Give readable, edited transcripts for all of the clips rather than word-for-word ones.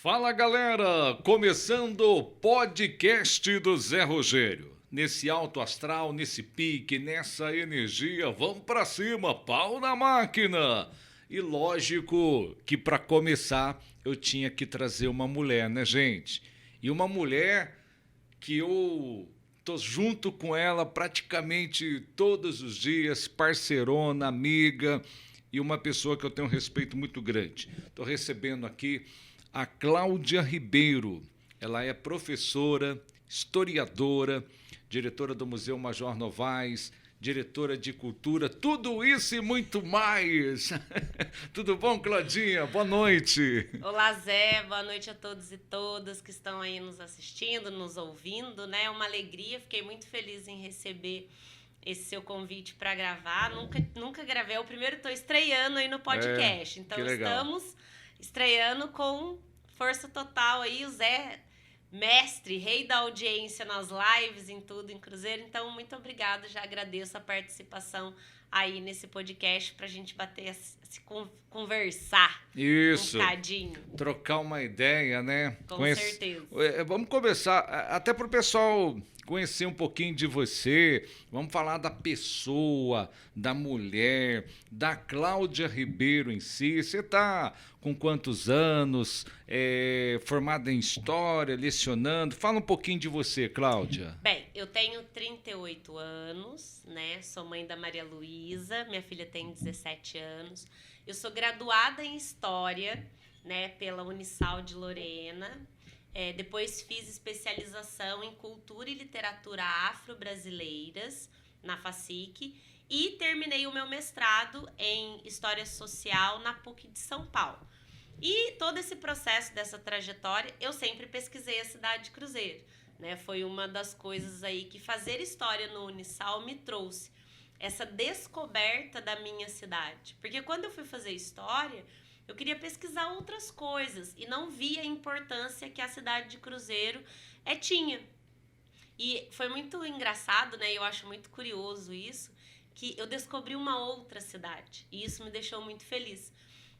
Fala galera, começando o podcast do Zé Rogério. Nesse alto astral, nesse pique, nessa energia, vamos pra cima, pau na máquina. E lógico que para começar eu tinha que trazer uma mulher, né gente? E uma mulher que eu tô junto com ela praticamente todos os dias, parceirona, amiga e uma pessoa que eu tenho um respeito muito grande. Estou recebendo aqui a Cláudia Ribeiro. Ela é professora, historiadora, diretora do Museu Major Novaes, diretora de cultura, tudo isso e muito mais. Tudo bom, Claudinha? Boa noite. Olá, Zé. Boa noite a todos e todas que estão aí nos assistindo, nos ouvindo, né? É uma alegria. Fiquei muito feliz em receber esse seu convite para gravar. Nunca gravei. O primeiro estou estreando aí no podcast. Então, estamos estreando com força total aí. O Zé, mestre, rei da audiência nas lives, em tudo, em Cruzeiro. Então, muito obrigada. Já agradeço a participação aí nesse podcast pra gente bater, se conversar. Isso. Um bocadinho. Trocar uma ideia, né? Com certeza. Vamos começar, até pro pessoal conhecer um pouquinho de você. Vamos falar da pessoa, da mulher, da Cláudia Ribeiro em si. Você tá com quantos anos? Formada em História, lecionando? Fala um pouquinho de você, Cláudia. Bem, eu tenho 38 anos, né? Sou mãe da Maria Luísa, minha filha tem 17 anos. Eu sou graduada em História, né, pela Unisal de Lorena. Depois fiz especialização em Cultura e Literatura Afro-Brasileiras na FACIC e terminei o meu mestrado em História Social na PUC de São Paulo. E todo esse processo dessa trajetória, eu sempre pesquisei a cidade de Cruzeiro, né? Foi uma das coisas aí que fazer história no Unisal me trouxe, essa descoberta da minha cidade. Porque quando eu fui fazer história, eu queria pesquisar outras coisas e não via a importância que a cidade de Cruzeiro tinha. E foi muito engraçado, né? Eu acho muito curioso isso, que eu descobri uma outra cidade. E isso me deixou muito feliz.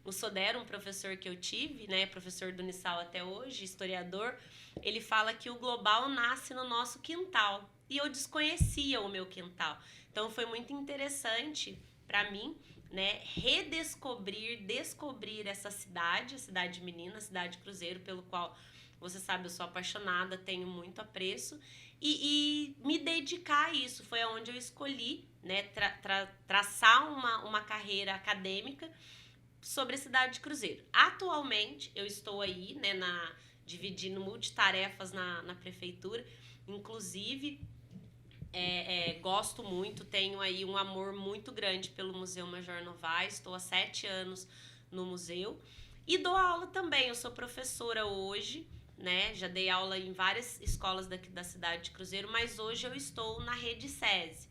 O Sodero, um professor que eu tive, né, professor do Unisal até hoje, historiador, ele fala que o global nasce no nosso quintal. E eu desconhecia o meu quintal. Então foi muito interessante para mim, né, descobrir essa cidade, a cidade menina, a cidade Cruzeiro, pelo qual, você sabe, eu sou apaixonada, tenho muito apreço, e me dedicar a isso. Foi onde eu escolhi, né, traçar uma carreira acadêmica sobre a cidade de Cruzeiro. Atualmente, eu estou aí, né, dividindo multitarefas na prefeitura, inclusive gosto muito, tenho aí um amor muito grande pelo Museu Major Novaes, estou há 7 anos no museu e dou aula também. Eu sou professora hoje, né? Já dei aula em várias escolas daqui da cidade de Cruzeiro, mas hoje eu estou na rede SESI.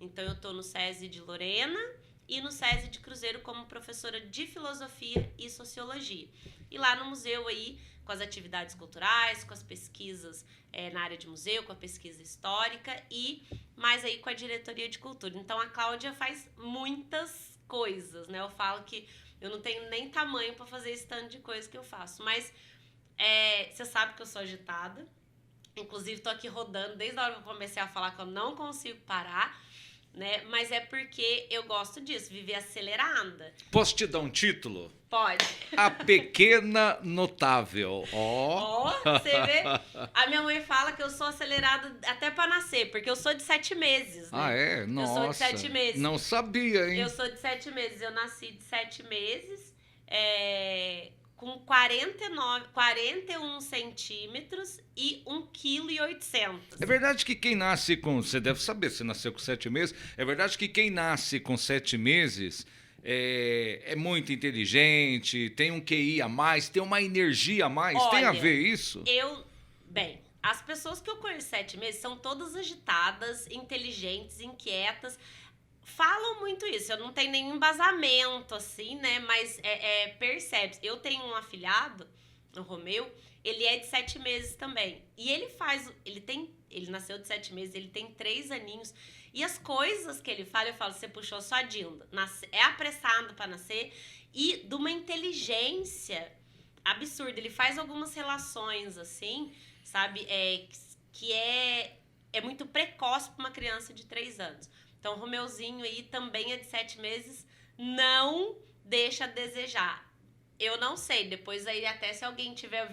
Então eu estou no SESI de Lorena e no SESI de Cruzeiro como professora de filosofia e sociologia. E lá no museu aí, com as atividades culturais, com as pesquisas na área de museu, com a pesquisa histórica e mais aí com a diretoria de cultura. Então a Cláudia faz muitas coisas, né? Eu falo que eu não tenho nem tamanho para fazer esse tanto de coisa que eu faço, mas você sabe que eu sou agitada. Inclusive tô aqui rodando desde a hora que eu comecei a falar que eu não consigo parar, né? Mas é porque eu gosto disso, viver acelerada. Posso te dar um título? Pode. A Pequena Notável. Você vê? A minha mãe fala que eu sou acelerada até pra nascer, porque eu sou de 7 meses, né? Ah, é? Nossa. Eu sou de 7 meses. Não sabia, hein? Eu sou de 7 meses. Eu nasci de 7 meses, com 41 centímetros e 1,8 kg. É verdade que quem nasce com... Você deve saber, você nasceu com 7 meses. É verdade que quem nasce com 7 meses é muito inteligente, tem um QI a mais, tem uma energia a mais. Olha, tem a ver isso? Bem, as pessoas que eu conheço 7 meses são todas agitadas, inteligentes, inquietas. Falam muito isso, eu não tenho nenhum embasamento, assim, né? Mas percebe. Eu tenho um afilhado, o Romeu, ele é de 7 meses também. E ele nasceu de 7 meses, ele tem 3 aninhos. E as coisas que ele fala, eu falo, você puxou só a Dinda. É apressado para nascer e de uma inteligência absurdo. Ele faz algumas relações, assim, sabe? Que é muito precoce para uma criança de 3 anos. Então, o Romeuzinho aí também é de 7 meses, não deixa a desejar. Eu não sei, depois aí até se alguém tiver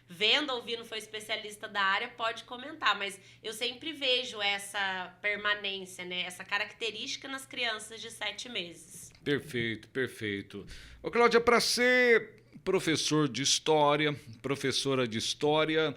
vendo, ouvindo, foi especialista da área, pode comentar, mas eu sempre vejo essa permanência, né? Essa característica nas crianças de 7 meses. Perfeito, perfeito. Ô, Cláudia, para ser professor de história, professora de história,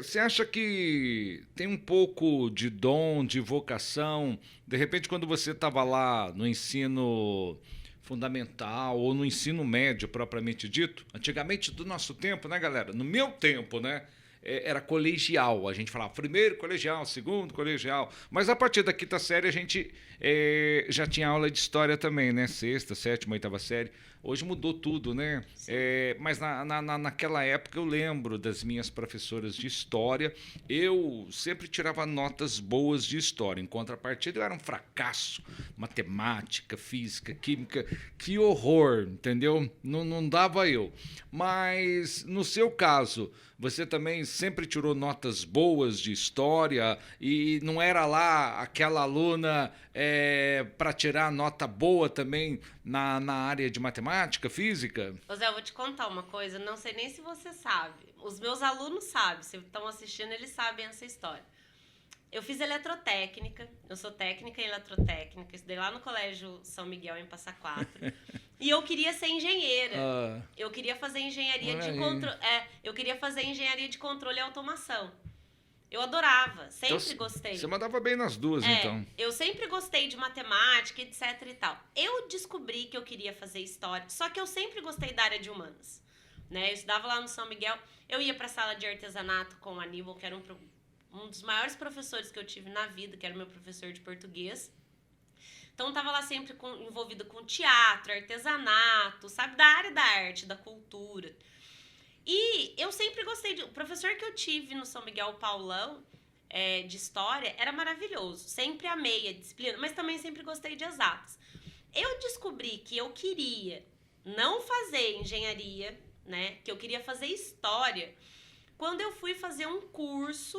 você acha que tem um pouco de dom, de vocação? De repente, quando você estava lá no ensino fundamental ou no ensino médio propriamente dito, antigamente do nosso tempo, né, galera? No meu tempo, né? Era colegial, a gente falava primeiro colegial, segundo colegial, mas a partir da quinta série a gente já tinha aula de história também, né? Sexta, sétima, oitava série. Hoje mudou tudo, né? Mas naquela época eu lembro das minhas professoras de história, eu sempre tirava notas boas de história, em contrapartida eu era um fracasso, matemática, física, química, que horror, entendeu? Não dava eu. Mas no seu caso, você também sempre tirou notas boas de história e não era lá aquela aluna para tirar nota boa também na área de matemática, física? Ô Zé, eu vou te contar uma coisa, não sei nem se você sabe. Os meus alunos sabem, se estão assistindo, eles sabem essa história. Eu fiz eletrotécnica, eu sou técnica em eletrotécnica, estudei lá no Colégio São Miguel, em Passa Quatro. E eu queria ser engenheira. Eu queria fazer engenharia de controle. Eu queria fazer engenharia de controle e automação. Eu adorava, sempre Então, gostei. Você mandava bem nas duas, então. Eu sempre gostei de matemática, etc e tal. Eu descobri que eu queria fazer história, só que eu sempre gostei da área de humanas. Né? Eu estudava lá no São Miguel, eu ia para a sala de artesanato com o Aníbal, que era um dos maiores professores que eu tive na vida, que era meu professor de português. Então, estava lá sempre envolvido com teatro, artesanato, sabe? Da área da arte, da cultura. E eu sempre gostei o professor que eu tive no São Miguel, o Paulão, de história, era maravilhoso. Sempre amei a disciplina, mas também sempre gostei de exatas. Eu descobri que eu queria não fazer engenharia, né? Que eu queria fazer história, quando eu fui fazer um curso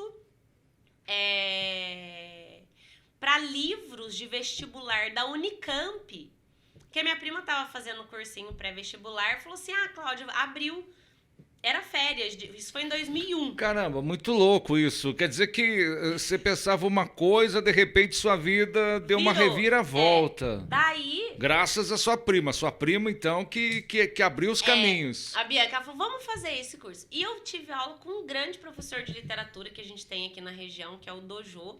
para livros de vestibular da Unicamp. Que a minha prima estava fazendo um cursinho pré-vestibular, falou assim, Cláudia, abriu... Era férias, isso foi em 2001. Caramba, muito louco isso. Quer dizer que você pensava uma coisa, de repente sua vida deu uma reviravolta. Daí... Graças à sua prima. Sua prima, então, que abriu os caminhos. A Bianca falou, vamos fazer esse curso. E eu tive aula com um grande professor de literatura que a gente tem aqui na região, que é o Dojo.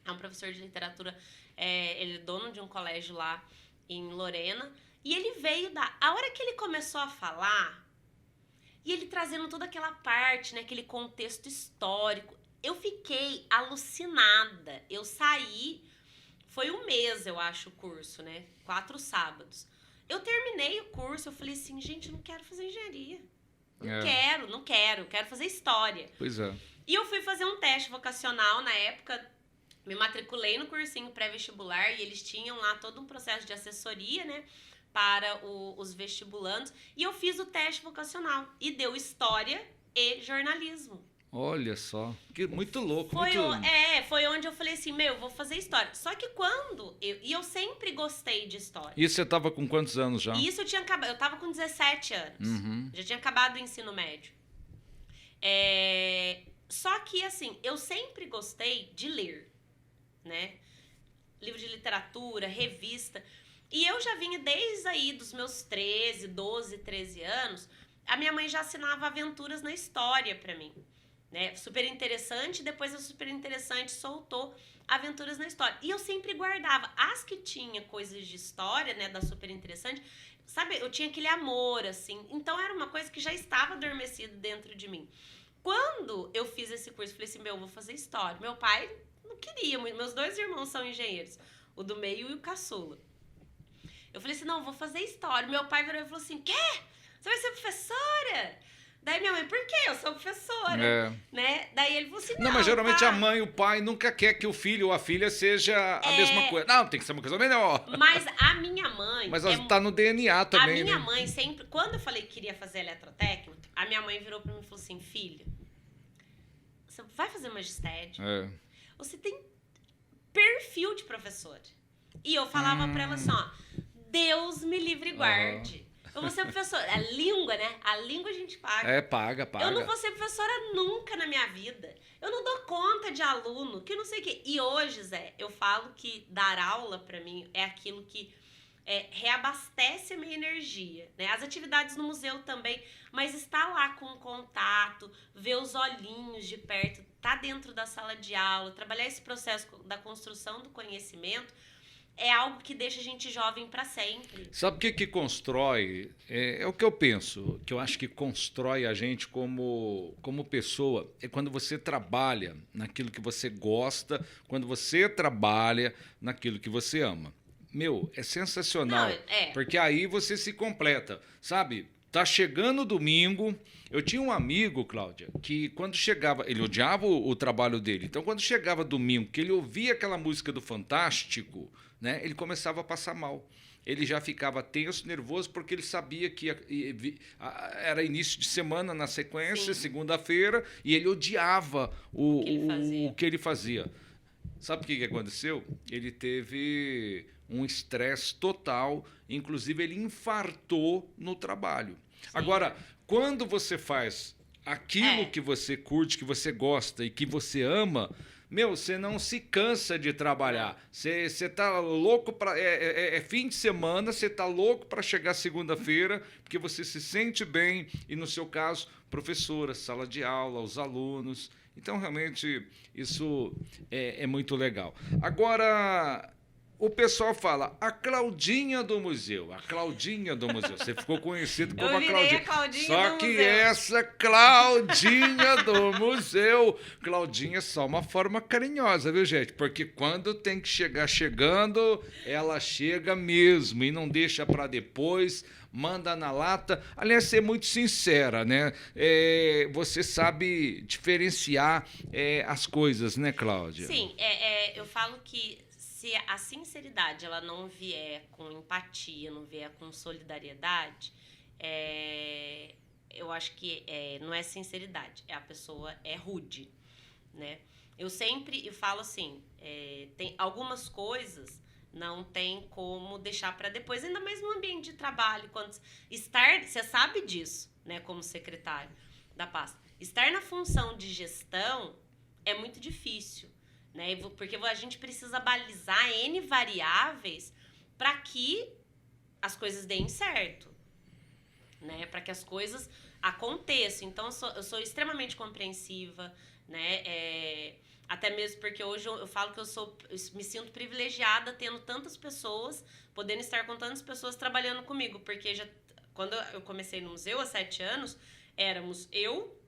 É um professor de literatura, ele é dono de um colégio lá em Lorena. E ele veio a hora que ele começou a falar... E ele trazendo toda aquela parte, né, aquele contexto histórico. Eu fiquei alucinada. Eu saí, foi um mês, eu acho, o curso, né? 4 sábados. Eu terminei o curso, eu falei assim, gente, eu não quero fazer engenharia. Não quero fazer história. Pois é. E eu fui fazer um teste vocacional na época, me matriculei no cursinho pré-vestibular e eles tinham lá todo um processo de assessoria, né? Para os vestibulandos, e eu fiz o teste vocacional, e deu história e jornalismo. Olha só, que muito louco. Foi onde eu falei assim, eu vou fazer história. Só que quando, eu sempre gostei de história. E você estava com quantos anos já? Isso eu estava com 17 anos, já tinha acabado o ensino médio. Só que assim, eu sempre gostei de ler, né? Livro de literatura, revista... E eu já vinha desde aí dos meus 12, 13 anos, a minha mãe já assinava aventuras na história pra mim, né? Super Interessante, depois a Super Interessante soltou Aventuras na História. E eu sempre guardava as que tinha coisas de história, né, da Super Interessante, sabe? Eu tinha aquele amor, assim. Então era uma coisa que já estava adormecida dentro de mim. Quando eu fiz esse curso, eu falei assim, eu vou fazer história. Meu pai não queria, meus 2 irmãos são engenheiros, o do meio e o caçula. Eu falei assim, não, vou fazer história. Meu pai virou e falou assim, quê? Você vai ser professora? Daí minha mãe, por quê? Eu sou professora, né? Daí ele falou assim, não, mas geralmente a mãe e o pai nunca quer que o filho ou a filha seja a mesma coisa. Não, tem que ser uma coisa melhor. Mas a minha mãe... Mas ela tá no DNA também, a minha mãe sempre... Quando eu falei que queria fazer eletrotécnica, a minha mãe virou pra mim e falou assim, filha, você vai fazer magistério? Você tem perfil de professor. E eu falava pra ela assim, ó, Deus me livre e guarde. Eu vou ser professora. A língua, né? A língua a gente paga. Paga. Eu não vou ser professora nunca na minha vida. Eu não dou conta de aluno, que não sei o quê. E hoje, Zé, eu falo que dar aula, pra mim, é aquilo que reabastece a minha energia, né? As atividades no museu também, mas estar lá com contato, ver os olhinhos de perto, tá dentro da sala de aula, trabalhar esse processo da construção do conhecimento, é algo que deixa a gente jovem para sempre. Sabe o que constrói? É o que eu penso, que eu acho que constrói a gente como pessoa. É quando você trabalha naquilo que você gosta, quando você trabalha naquilo que você ama. Meu, é sensacional, porque aí você se completa, sabe? Tá chegando o domingo. Eu tinha um amigo, Cláudia, que quando chegava, ele odiava o trabalho dele. Então, quando chegava domingo, que ele ouvia aquela música do Fantástico, né, ele começava a passar mal. Ele já ficava tenso, nervoso, porque ele sabia que era início de semana na sequência, segunda-feira, e ele odiava o que ele fazia. Sabe o que aconteceu? Ele teve um estresse total, inclusive ele infartou no trabalho. Sim. Agora, quando você faz aquilo que você curte, que você gosta e que você ama, você não se cansa de trabalhar. Você tá louco para fim de semana, você tá louco para chegar segunda-feira, porque você se sente bem e, no seu caso, professora, sala de aula, os alunos. Então, realmente, isso é muito legal. Agora, o pessoal fala, a Claudinha do museu. A Claudinha do museu. Você ficou conhecido como a Claudinha. Só que essa Claudinha do museu. Claudinha é só uma forma carinhosa, viu, gente? Porque quando tem que chegar chegando, ela chega mesmo e não deixa para depois. Manda na lata. Aliás, ser muito sincera, né? Você sabe diferenciar as coisas, né, Cláudia? Sim, eu falo que se a sinceridade ela não vier com empatia, não vier com solidariedade, eu acho que não é sinceridade, a pessoa é rude, né? Eu falo assim, tem algumas coisas não tem como deixar para depois, ainda mais no ambiente de trabalho, você sabe disso, né, como secretário da pasta. Estar na função de gestão é muito difícil, né? Porque a gente precisa balizar N variáveis para que as coisas deem certo, né? Para que as coisas aconteçam. Então, eu sou extremamente compreensiva, né? Até mesmo porque hoje eu falo que eu me sinto privilegiada tendo tantas pessoas, podendo estar com tantas pessoas trabalhando comigo, porque quando eu comecei no museu há 7 anos, éramos eu,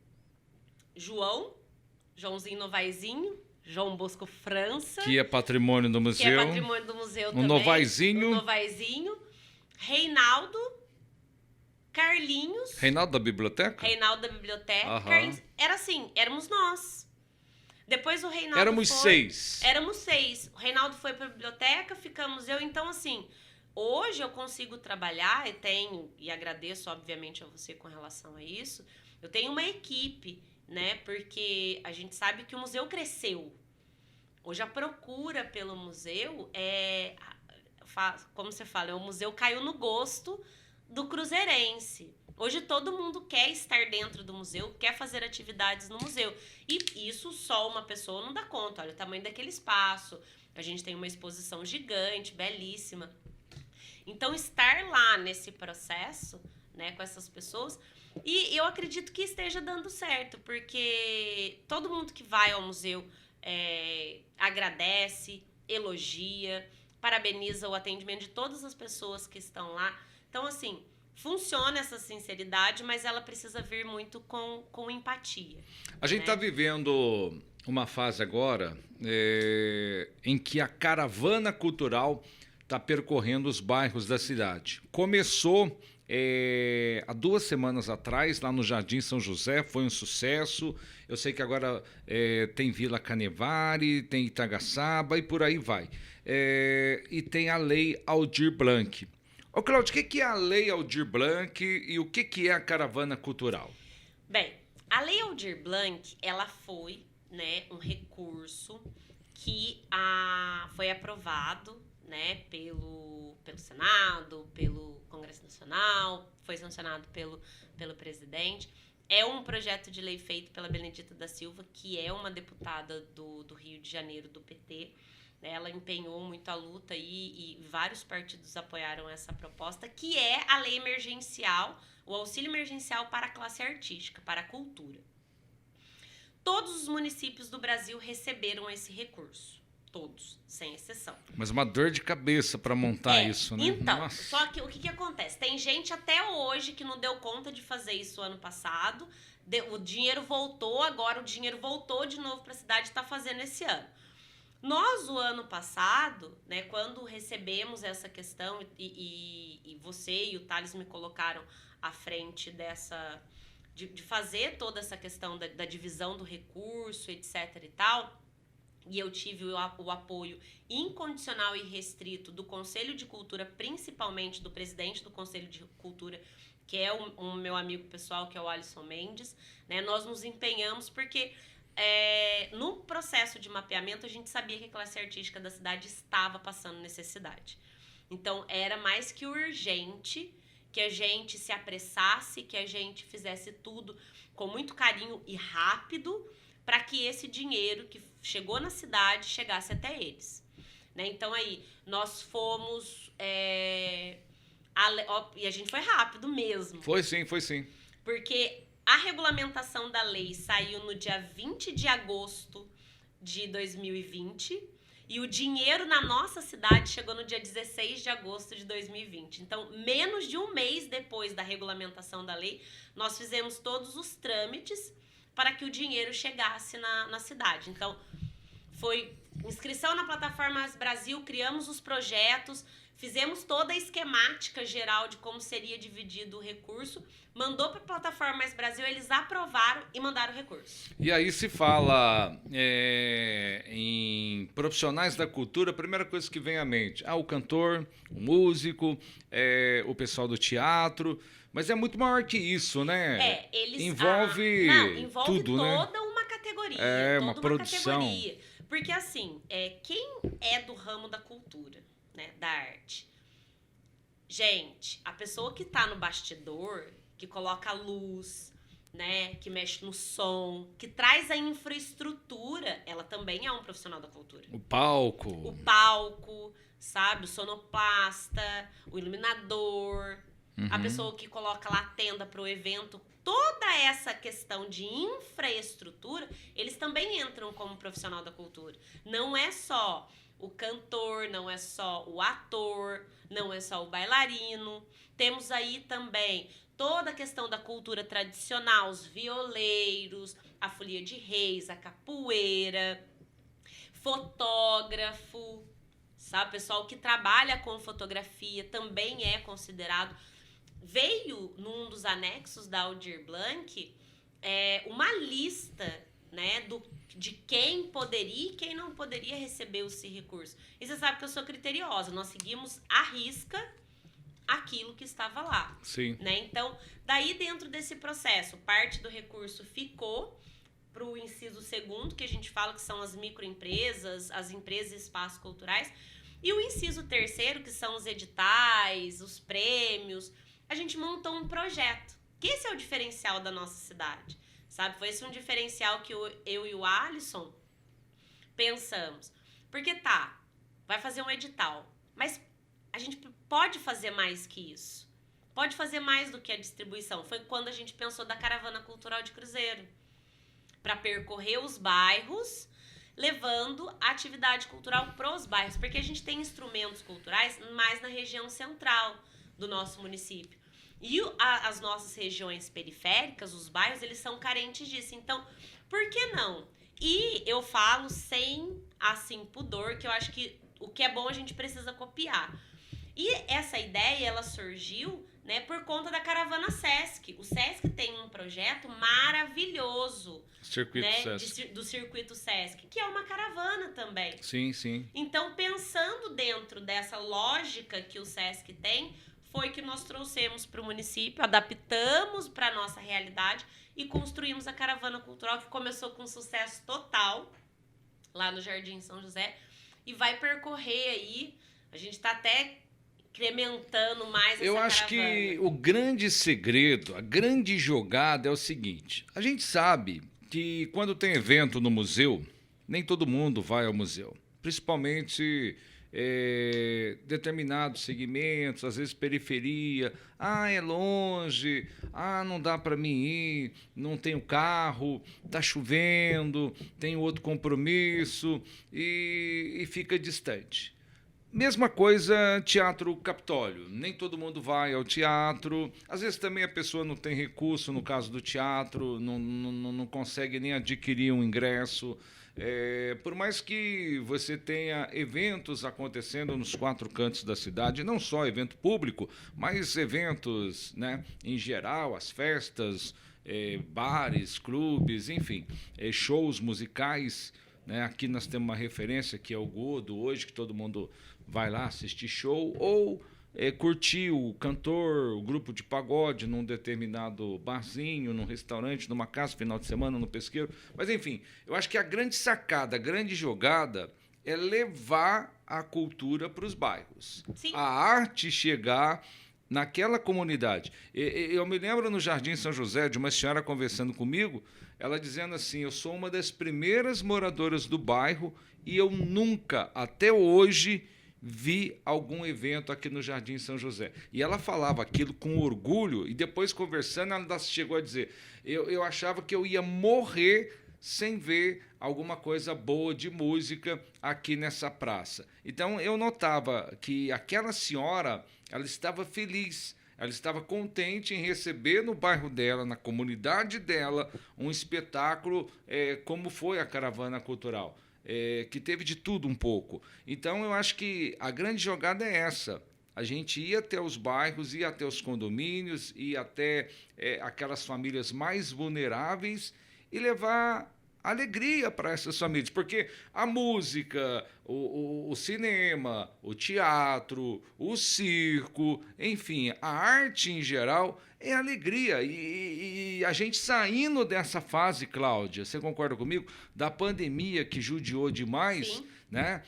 Joãozinho Novaizinho, João Bosco França. Que é patrimônio do museu. Que é patrimônio do museu também. O Novaizinho. Reinaldo. Carlinhos. Reinaldo da biblioteca? Reinaldo da biblioteca. Aham. Carlinhos. Era assim, éramos nós. Depois o Reinaldo Éramos 6. Éramos 6. O Reinaldo foi para a biblioteca, ficamos eu. Então, assim, hoje eu consigo trabalhar e agradeço, obviamente, a você com relação a isso. Eu tenho uma equipe, né? Porque a gente sabe que o museu cresceu. Hoje a procura pelo museu como você fala, o museu caiu no gosto do cruzeirense. Hoje todo mundo quer estar dentro do museu, quer fazer atividades no museu. E isso só uma pessoa não dá conta. Olha o tamanho daquele espaço. A gente tem uma exposição gigante, belíssima. Então, estar lá nesse processo, né, com essas pessoas... E eu acredito que esteja dando certo, porque todo mundo que vai ao museu agradece, elogia, parabeniza o atendimento de todas as pessoas que estão lá. Então, assim... Funciona essa sinceridade, mas ela precisa vir muito com empatia. A gente está vivendo uma fase agora em que a caravana cultural está percorrendo os bairros da cidade. Começou há 2 semanas atrás, lá no Jardim São José, foi um sucesso. Eu sei que agora tem Vila Canevari, tem Itagaçaba e por aí vai. E tem a Lei Aldir Blanc. Ô, Cláudio, o que é a Lei Aldir Blanc e o que é a caravana cultural? Bem, a Lei Aldir Blanc, ela foi, né, um recurso que foi aprovado, né, pelo Senado, pelo Congresso Nacional, foi sancionado pelo presidente. É um projeto de lei feito pela Benedita da Silva, que é uma deputada do Rio de Janeiro, do PT. Ela empenhou muito a luta e vários partidos apoiaram essa proposta, que é a lei emergencial, o auxílio emergencial para a classe artística, para a cultura. Todos os municípios do Brasil receberam esse recurso. Todos, sem exceção. Mas uma dor de cabeça para montar isso, né? Então, Nossa. só que o que acontece? Tem gente até hoje que não deu conta de fazer isso ano passado. O dinheiro voltou, agora o dinheiro voltou de novo para a cidade e está fazendo esse ano. Nós, o ano passado, né, quando recebemos essa questão, e você e o Thales me colocaram à frente dessa... De fazer toda essa questão da divisão do recurso, etc e tal, e eu tive o apoio incondicional e restrito do Conselho de Cultura, principalmente do presidente do Conselho de Cultura, que é o meu amigo pessoal, que é o Alisson Mendes, né? Nós nos empenhamos porque no processo de mapeamento a gente sabia que a classe artística da cidade estava passando necessidade. Então era mais que urgente que a gente se apressasse, que a gente fizesse tudo com muito carinho e rápido para que esse dinheiro que chegou na cidade chegasse até eles. Né? Então aí nós fomos... e a gente foi rápido mesmo. Foi sim, foi sim. Porque a regulamentação da lei saiu no dia 20 de agosto de 2020 e o dinheiro na nossa cidade chegou no dia 16 de agosto de 2020. Então, menos de um mês depois da regulamentação da lei, nós fizemos todos os trâmites para que o dinheiro chegasse na cidade. Então, foi inscrição na plataforma As Brasil, criamos os projetos, fizemos toda a esquemática geral de como seria dividido o recurso, mandou para a plataforma Mais Brasil, eles aprovaram e mandaram o recurso. E aí se fala em profissionais da cultura, a primeira coisa que vem à mente, o cantor, o músico, o pessoal do teatro, mas é muito maior que isso, né? Eles... envolve tudo, toda né? uma categoria. É, toda uma produção. Categoria. Porque assim, quem é do ramo da cultura, né, da arte, gente, a pessoa que tá no bastidor, que coloca a luz, né, que mexe no som, que traz a infraestrutura, ela também é um profissional da cultura. O palco. O palco, sabe, o sonoplasta, o iluminador, a pessoa que coloca lá a tenda pro evento. Toda essa questão de infraestrutura, eles também entram como profissional da cultura. Não é só o cantor, não é só o ator, não é só o bailarino. Temos aí também toda a questão da cultura tradicional, os violeiros, a folia de reis, a capoeira, fotógrafo, sabe? Pessoal que trabalha com fotografia também é considerado. Veio num dos anexos da Aldir Blanc uma lista, né, de quem poderia e quem não poderia receber esse recurso. E você sabe que eu sou criteriosa, nós seguimos à risca aquilo que estava lá. Sim. Né? Então, daí dentro desse processo, parte do recurso ficou para o inciso 2º, que a gente fala que são as microempresas, as empresas e espaços culturais, e o inciso 3º, que são os editais, os prêmios. A gente montou um projeto, que esse é o diferencial da nossa cidade, sabe? Foi esse um diferencial que eu e o Alisson pensamos. Porque vai fazer um edital, mas a gente pode fazer mais que isso. Pode fazer mais do que a distribuição. Foi quando a gente pensou da Caravana Cultural de Cruzeiro, para percorrer os bairros, levando a atividade cultural para os bairros, porque a gente tem instrumentos culturais mais na região central do nosso município. E as nossas regiões periféricas, os bairros, eles são carentes disso. Então, por que não? E eu falo sem, assim, pudor, que eu acho que o que é bom a gente precisa copiar. E essa ideia, ela surgiu, né, por conta da Caravana Sesc. O Sesc tem um projeto maravilhoso, Circuito, né, Sesc. do Circuito Sesc, que é uma caravana também. Sim, sim. Então, pensando dentro dessa lógica que o Sesc tem, foi que nós trouxemos para o município, adaptamos para a nossa realidade e construímos a Caravana Cultural, que começou com sucesso total lá no Jardim São José e vai percorrer aí, a gente está até incrementando mais essa Eu acho caravana. que o grande segredo, a grande jogada é o seguinte: a gente sabe que quando tem evento no museu, nem todo mundo vai ao museu, principalmente determinados segmentos, às vezes periferia. Ah, é longe, ah, não dá para mim ir, não tenho carro, tá chovendo, tenho outro compromisso e fica distante. Mesma coisa, Teatro Capitólio. Nem todo mundo vai ao teatro. Às vezes também a pessoa não tem recurso, no caso do teatro, não consegue nem adquirir um ingresso. Por mais que você tenha eventos acontecendo nos 4 cantos da cidade, não só evento público, mas eventos, né, em geral, as festas, bares, clubes, enfim, shows musicais, né? Aqui nós temos uma referência que é o Godo, hoje, que todo mundo vai lá assistir show ou curtir o cantor, o grupo de pagode num determinado barzinho, num restaurante, numa casa, final de semana, no pesqueiro. Mas, enfim, eu acho que a grande sacada, a grande jogada é levar a cultura para os bairros. Sim. A arte chegar naquela comunidade. Eu me lembro no Jardim São José de uma senhora conversando comigo, ela dizendo assim: eu sou uma das primeiras moradoras do bairro e eu nunca, até hoje, vi algum evento aqui no Jardim São José. E ela falava aquilo com orgulho e depois, conversando, ela chegou a dizer: eu achava que eu ia morrer sem ver alguma coisa boa de música aqui nessa praça. Então, eu notava que aquela senhora, ela estava feliz, ela estava contente em receber no bairro dela, na comunidade dela, um espetáculo como foi a Caravana Cultural, que teve de tudo um pouco. Então, eu acho que a grande jogada é essa. A gente ia até os bairros, ia até os condomínios, ia até aquelas famílias mais vulneráveis e levar alegria para essas famílias, porque a música, o cinema, o teatro, o circo, enfim, a arte em geral é alegria. E a gente saindo dessa fase, Cláudia, você concorda comigo? Da pandemia que judiou demais, Sim. né?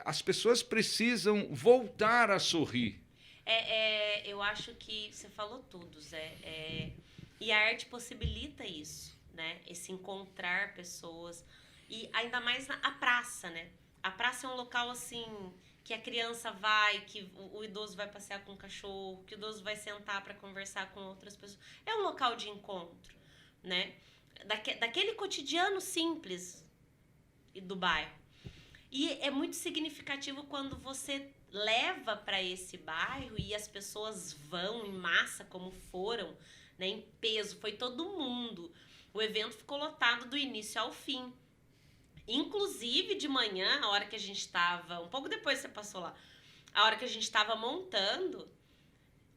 As pessoas precisam voltar a sorrir. Eu acho que você falou tudo, Zé. E a arte possibilita isso, né? Esse encontrar pessoas. E ainda mais a praça, né? A praça é um local, assim, que a criança vai, que o idoso vai passear com o cachorro, que o idoso vai sentar para conversar com outras pessoas. É um local de encontro, né? Daquele cotidiano simples do bairro. E é muito significativo quando você leva para esse bairro e as pessoas vão em massa, como foram, né, em peso, foi todo mundo. O evento ficou lotado do início ao fim. Inclusive, de manhã, a hora que a gente estava, um pouco depois você passou lá, a hora que a gente estava montando,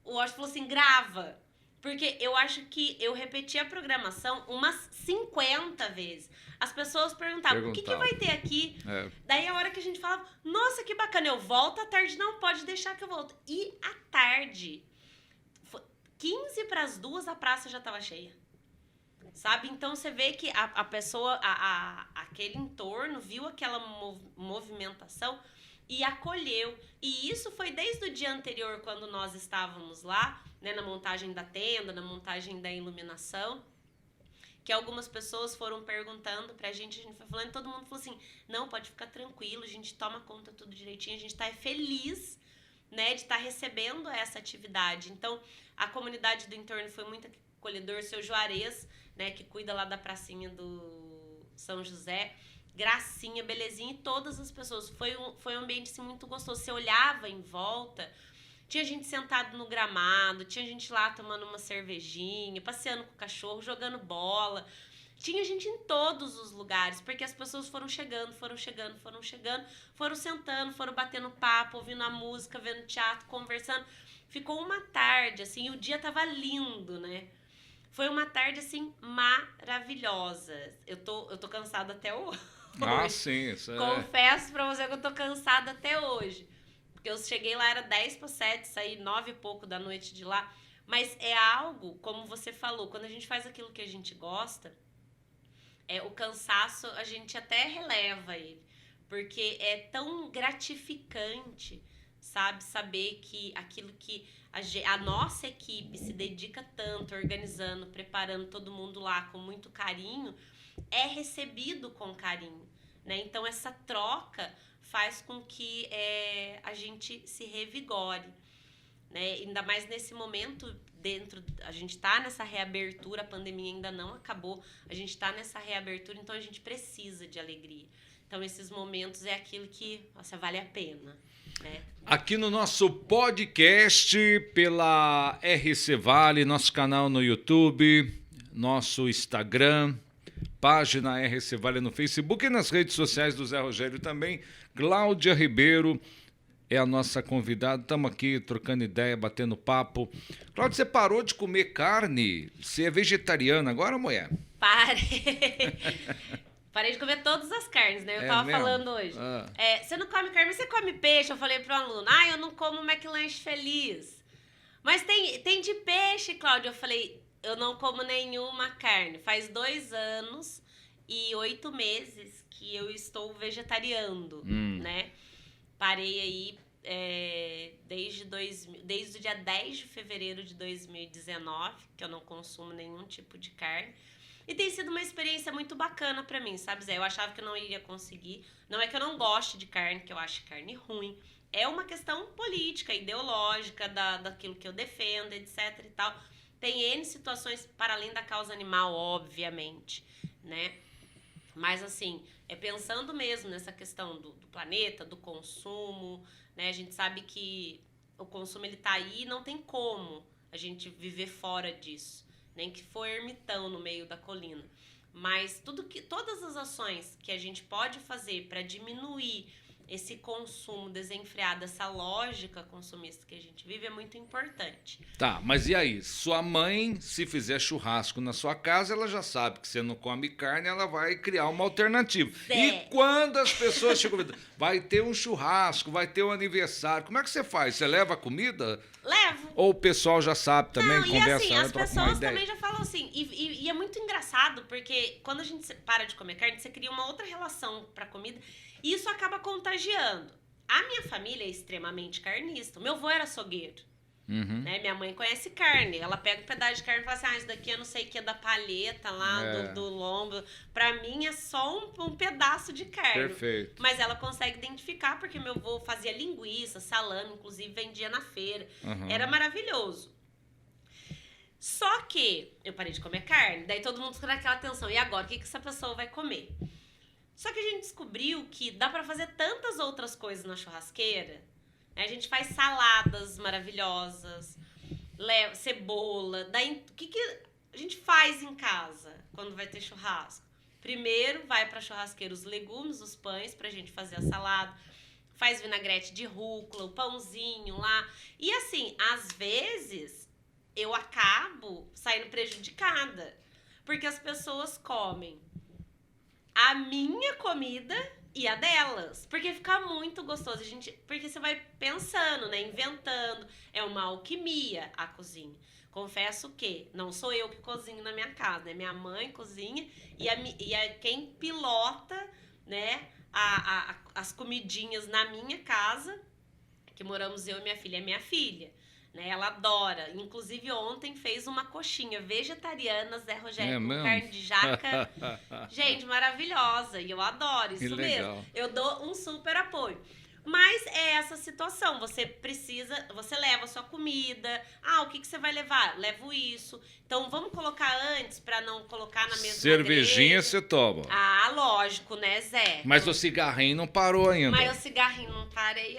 o Washington falou assim: grava. Porque eu acho que eu repeti a programação umas 50 vezes. As pessoas perguntavam: o que vai ter aqui? Daí a hora que a gente falava: nossa, que bacana, eu volto à tarde. Não, pode deixar que eu volto. E à tarde, 15 para as 2, a praça já estava cheia. Sabe? Então você vê que a pessoa, aquele entorno, viu aquela movimentação e acolheu. E isso foi desde o dia anterior, quando nós estávamos lá, né, na montagem da tenda, na montagem da iluminação, que algumas pessoas foram perguntando pra gente foi falando, todo mundo falou assim: não, pode ficar tranquilo, a gente toma conta tudo direitinho, a gente tá feliz, né, de estar recebendo essa atividade. Então, a comunidade do entorno foi muito acolhedor, seu Juarez, né, que cuida lá da pracinha do São José, Gracinha, Belezinha, e todas as pessoas. Foi um ambiente assim, muito gostoso. Você olhava em volta, tinha gente sentado no gramado, tinha gente lá tomando uma cervejinha, passeando com o cachorro, jogando bola. Tinha gente em todos os lugares, porque as pessoas foram chegando, foram sentando, foram batendo papo, ouvindo a música, vendo teatro, conversando. Ficou uma tarde, assim, e o dia tava lindo, né? Foi uma tarde, assim, maravilhosa. Eu tô cansada até hoje. Ah, sim. Isso Confesso pra você que eu tô cansada até hoje. Porque eu cheguei lá, era 6:50, saí 9 e pouco da noite de lá. Mas é algo, como você falou, quando a gente faz aquilo que a gente gosta, o cansaço a gente até releva ele. Porque é tão gratificante, sabe? Saber que aquilo que a nossa equipe se dedica tanto, organizando, preparando todo mundo lá com muito carinho, é recebido com carinho, né? Então, essa troca faz com que a gente se revigore, né? Ainda mais nesse momento, a gente está nessa reabertura, a pandemia ainda não acabou, a gente está nessa reabertura, então a gente precisa de alegria. Então, esses momentos é aquilo que, nossa, vale a pena, né? Aqui no nosso podcast, pela RC Vale, nosso canal no YouTube, nosso Instagram, página RC Vale no Facebook e nas redes sociais do Zé Rogério também. Cláudia Ribeiro é a nossa convidada. Estamos aqui trocando ideia, batendo papo. Cláudia, você parou de comer carne? Você é vegetariana agora, mulher? Parei de comer todas as carnes, né? Eu tava mesmo? falando hoje. Você não come carne, mas você come peixe. Eu falei pro aluno, eu não como McLanche Feliz. Mas tem de peixe, Cláudia. Eu falei, eu não como nenhuma carne. Faz 2 anos e 8 meses que eu estou vegetariando, né? Parei aí desde o dia 10 de fevereiro de 2019, que eu não consumo nenhum tipo de carne. E tem sido uma experiência muito bacana pra mim, sabe, Zé? Eu achava que eu não iria conseguir. Não é que eu não goste de carne, que eu acho carne ruim. É uma questão política, ideológica, daquilo que eu defendo, etc e tal. Tem N situações para além da causa animal, obviamente, né? Mas, assim, pensando mesmo nessa questão do planeta, do consumo, né? A gente sabe que o consumo, ele tá aí e não tem como a gente viver fora disso. Nem que for ermitão no meio da colina. Mas todas as ações que a gente pode fazer para diminuir esse consumo desenfreado, essa lógica consumista que a gente vive é muito importante. Tá, mas e aí? Sua mãe, se fizer churrasco na sua casa, ela já sabe que você não come carne, ela vai criar uma alternativa. E quando as pessoas chegam, vai ter um churrasco, vai ter um aniversário, como é que você faz? Você leva a comida? Levo. Ou o pessoal já sabe também, não, conversa, e assim, as pessoas também já falam assim, e é muito engraçado, porque quando a gente para de comer carne, você cria uma outra relação pra comida, e isso acaba contagiando. A minha família é extremamente carnista. O meu avô era açougueiro. Né? Minha mãe conhece carne. Ela pega um pedaço de carne e fala assim, isso daqui eu não sei o que é da palheta lá, do lombo. Pra mim é só um pedaço de carne. Perfeito. Mas ela consegue identificar, porque meu avô fazia linguiça, salame, inclusive vendia na feira. Era maravilhoso. Só que eu parei de comer carne, daí todo mundo fica naquela tensão. E agora, o que essa pessoa vai comer? Só que a gente descobriu que dá pra fazer tantas outras coisas na churrasqueira. A gente faz saladas maravilhosas, cebola. Daí, o que a gente faz em casa quando vai ter churrasco? Primeiro, vai pra churrasqueira os legumes, os pães, pra gente fazer a salada. Faz vinagrete de rúcula, o pãozinho lá. E assim, às vezes, eu acabo saindo prejudicada. Porque as pessoas comem a minha comida e a delas. Porque fica muito gostoso. Porque você vai pensando, né? Inventando. É uma alquimia a cozinha. Confesso que não sou eu que cozinho na minha casa, né? Minha mãe cozinha e quem pilota, né? As comidinhas na minha casa, que moramos eu e minha filha, é minha filha. Né? Ela adora. Inclusive, ontem fez uma coxinha vegetariana, Zé Rogério, com carne de jaca. Gente, maravilhosa. E eu adoro isso mesmo. Eu dou um super apoio. Mas é essa situação. Você leva a sua comida. O que você vai levar? Levo isso. Então, vamos colocar antes para não colocar na mesma cervejinha você toma. Lógico, né, Zé? Mas o cigarrinho não parou ainda. Mas o cigarrinho não parei.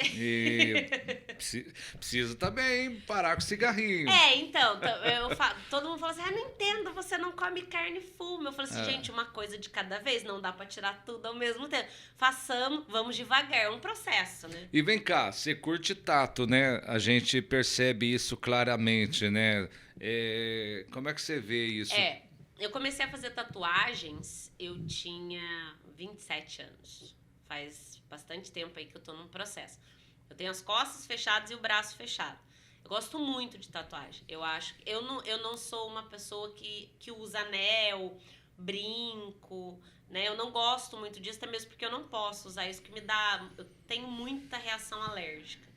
Precisa também parar com o cigarrinho. Então, todo mundo fala assim, não entendo, você não come carne e fuma. Eu falo assim, gente, uma coisa de cada vez, não dá pra tirar tudo ao mesmo tempo. Vamos devagar, é um processo, né? E vem cá, você curte tato, né? A gente percebe isso claramente, né? Como é que você vê isso? Eu comecei a fazer tatuagens, eu tinha 27 anos. Faz bastante tempo aí que eu tô num processo. Eu tenho as costas fechadas e o braço fechado. Eu gosto muito de tatuagem. Eu acho. Eu não sou uma pessoa que usa anel, brinco, né? Eu não gosto muito disso, até mesmo porque eu não posso usar isso, que me dá. Eu tenho muita reação alérgica,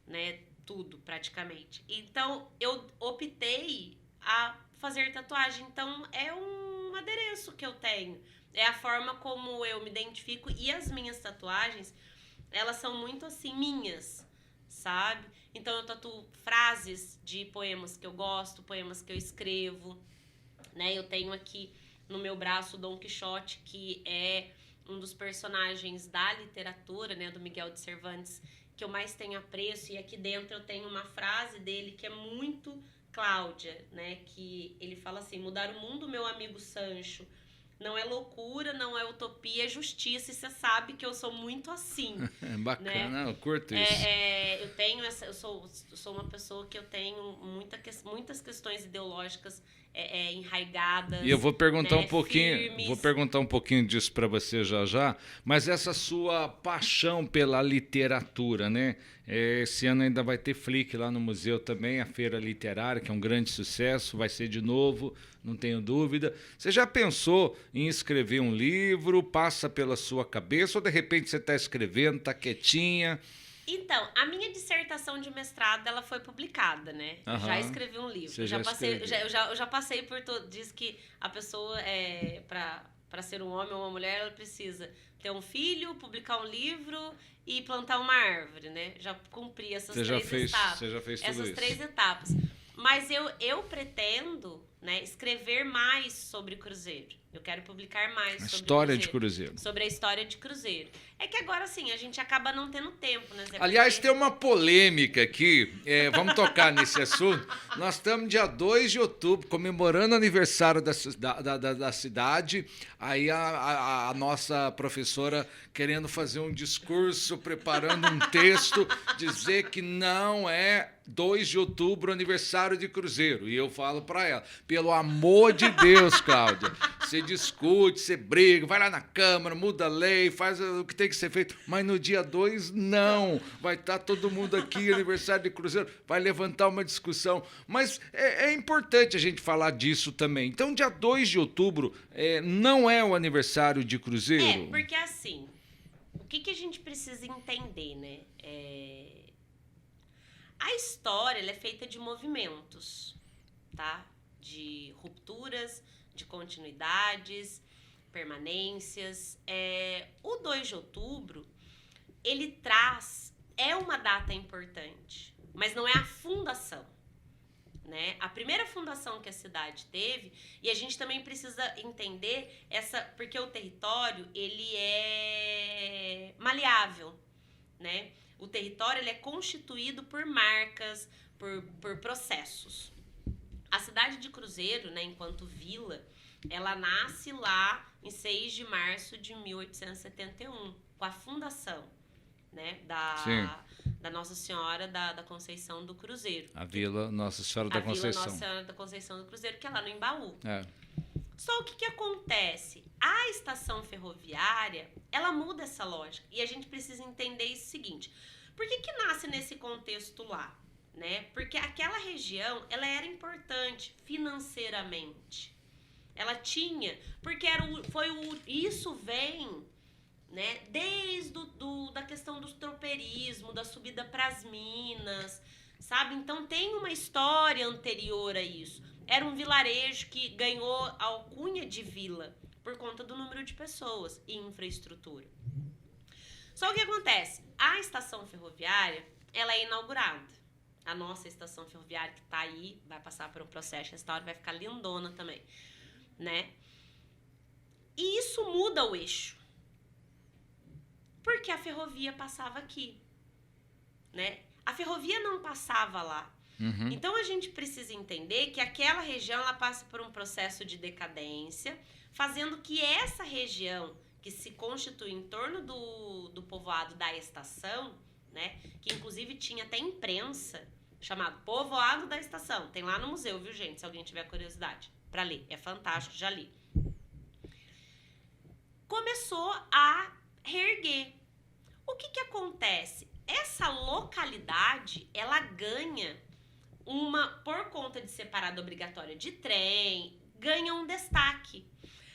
né? Tudo, praticamente. Então, eu optei a fazer tatuagem. Então, é um adereço que eu tenho. É a forma como eu me identifico. E as minhas tatuagens, elas são muito assim, minhas, sabe? Então eu tatuo frases de poemas que eu gosto, poemas que eu escrevo, né? Eu tenho aqui no meu braço o Dom Quixote, que é um dos personagens da literatura, né, do Miguel de Cervantes, que eu mais tenho apreço. E aqui dentro eu tenho uma frase dele que é muito Cláudia, né? Que ele fala assim: mudar o mundo, meu amigo Sancho, não é loucura, não é utopia, é justiça. E você sabe que eu sou muito assim. Bacana, né? eu curto isso. Eu tenho essa, eu sou uma pessoa que eu tenho muitas questões ideológicas enraigadas. E eu vou perguntar né, um pouquinho, firmes. vou perguntar um pouquinho disso para você já já, mas essa sua paixão pela literatura, né? Esse ano ainda vai ter Flick lá no museu também, a Feira Literária, que é um grande sucesso, vai ser de novo, não tenho dúvida. Você já pensou em escrever um livro? Passa pela sua cabeça ou de repente você está escrevendo, está quietinha? Então, a minha dissertação de mestrado, ela foi publicada, né? Aham. Já escrevi um livro. Você Eu já passei, escreveu. eu já passei por todo. Diz que a pessoa, para ser um homem ou uma mulher, ela precisa ter um filho, publicar um livro e plantar uma árvore, né? Já cumpri essas Você já três fez, etapas. você já fez tudo Essas isso. 3 etapas. Mas eu pretendo, né, escrever mais sobre Cruzeiro. Eu quero publicar mais A sobre história de Cruzeiro. Cruzeiro. Sobre a história de Cruzeiro. É que agora, sim, a gente acaba não tendo tempo, né, Zé? Aliás, Porque- tem uma polêmica aqui, vamos tocar nesse assunto. Nós estamos dia 2 de outubro, comemorando o aniversário da cidade. Aí a nossa professora querendo fazer um discurso, preparando um texto, dizer que não é 2 de outubro, aniversário de Cruzeiro. E eu falo para ela, pelo amor de Deus, Cláudia, você discute, você briga, vai lá na Câmara, muda a lei, faz o que tem que ser feito, mas no dia 2, não. Vai estar todo mundo aqui, aniversário de Cruzeiro, vai levantar uma discussão. Mas é importante a gente falar disso também. Então, dia 2 de outubro não é o aniversário de Cruzeiro? porque assim, o que a gente precisa entender, né? A história, ela é feita de movimentos, tá? De rupturas, de continuidades, permanências. O 2 de outubro, ele traz... É uma data importante, mas não é a fundação, né? A primeira fundação que a cidade teve, e a gente também precisa entender porque o território, ele é maleável, né? O território, ele é constituído por marcas, por processos. A cidade de Cruzeiro, né, enquanto vila, ela nasce lá em 6 de março de 1871, com a fundação, né, da Nossa Senhora da Conceição do Cruzeiro. A Vila Nossa Senhora da Conceição. A Vila Nossa Senhora da Conceição do Cruzeiro, que é lá no Embaú. Só o que acontece? A estação ferroviária, ela muda essa lógica. E a gente precisa entender isso seguinte. Por que nasce nesse contexto lá? Né? Porque aquela região, ela era importante financeiramente. Ela tinha, porque isso vem, né, desde da questão do tropeirismo, da subida para as minas, sabe? Então tem uma história anterior a isso. Era um vilarejo que ganhou a alcunha de vila por conta do número de pessoas e infraestrutura. Só o que acontece? A estação ferroviária, ela é inaugurada. A nossa estação ferroviária que está aí, vai passar por um processo de restauro, vai ficar lindona também, né? E isso muda o eixo. Porque a ferrovia passava aqui, né? A ferrovia não passava lá. Uhum. Então, a gente precisa entender que aquela região, ela passa por um processo de decadência, fazendo que essa região, que se constitui em torno do povoado da estação, né? Que inclusive tinha até imprensa, chamado Povoado da Estação. Tem lá no museu, viu, gente? Se alguém tiver curiosidade para ler. É fantástico, já li. Começou a reerguer. O que acontece? essa localidade, ela ganha por conta de ser parada obrigatória de trem, ganha um destaque,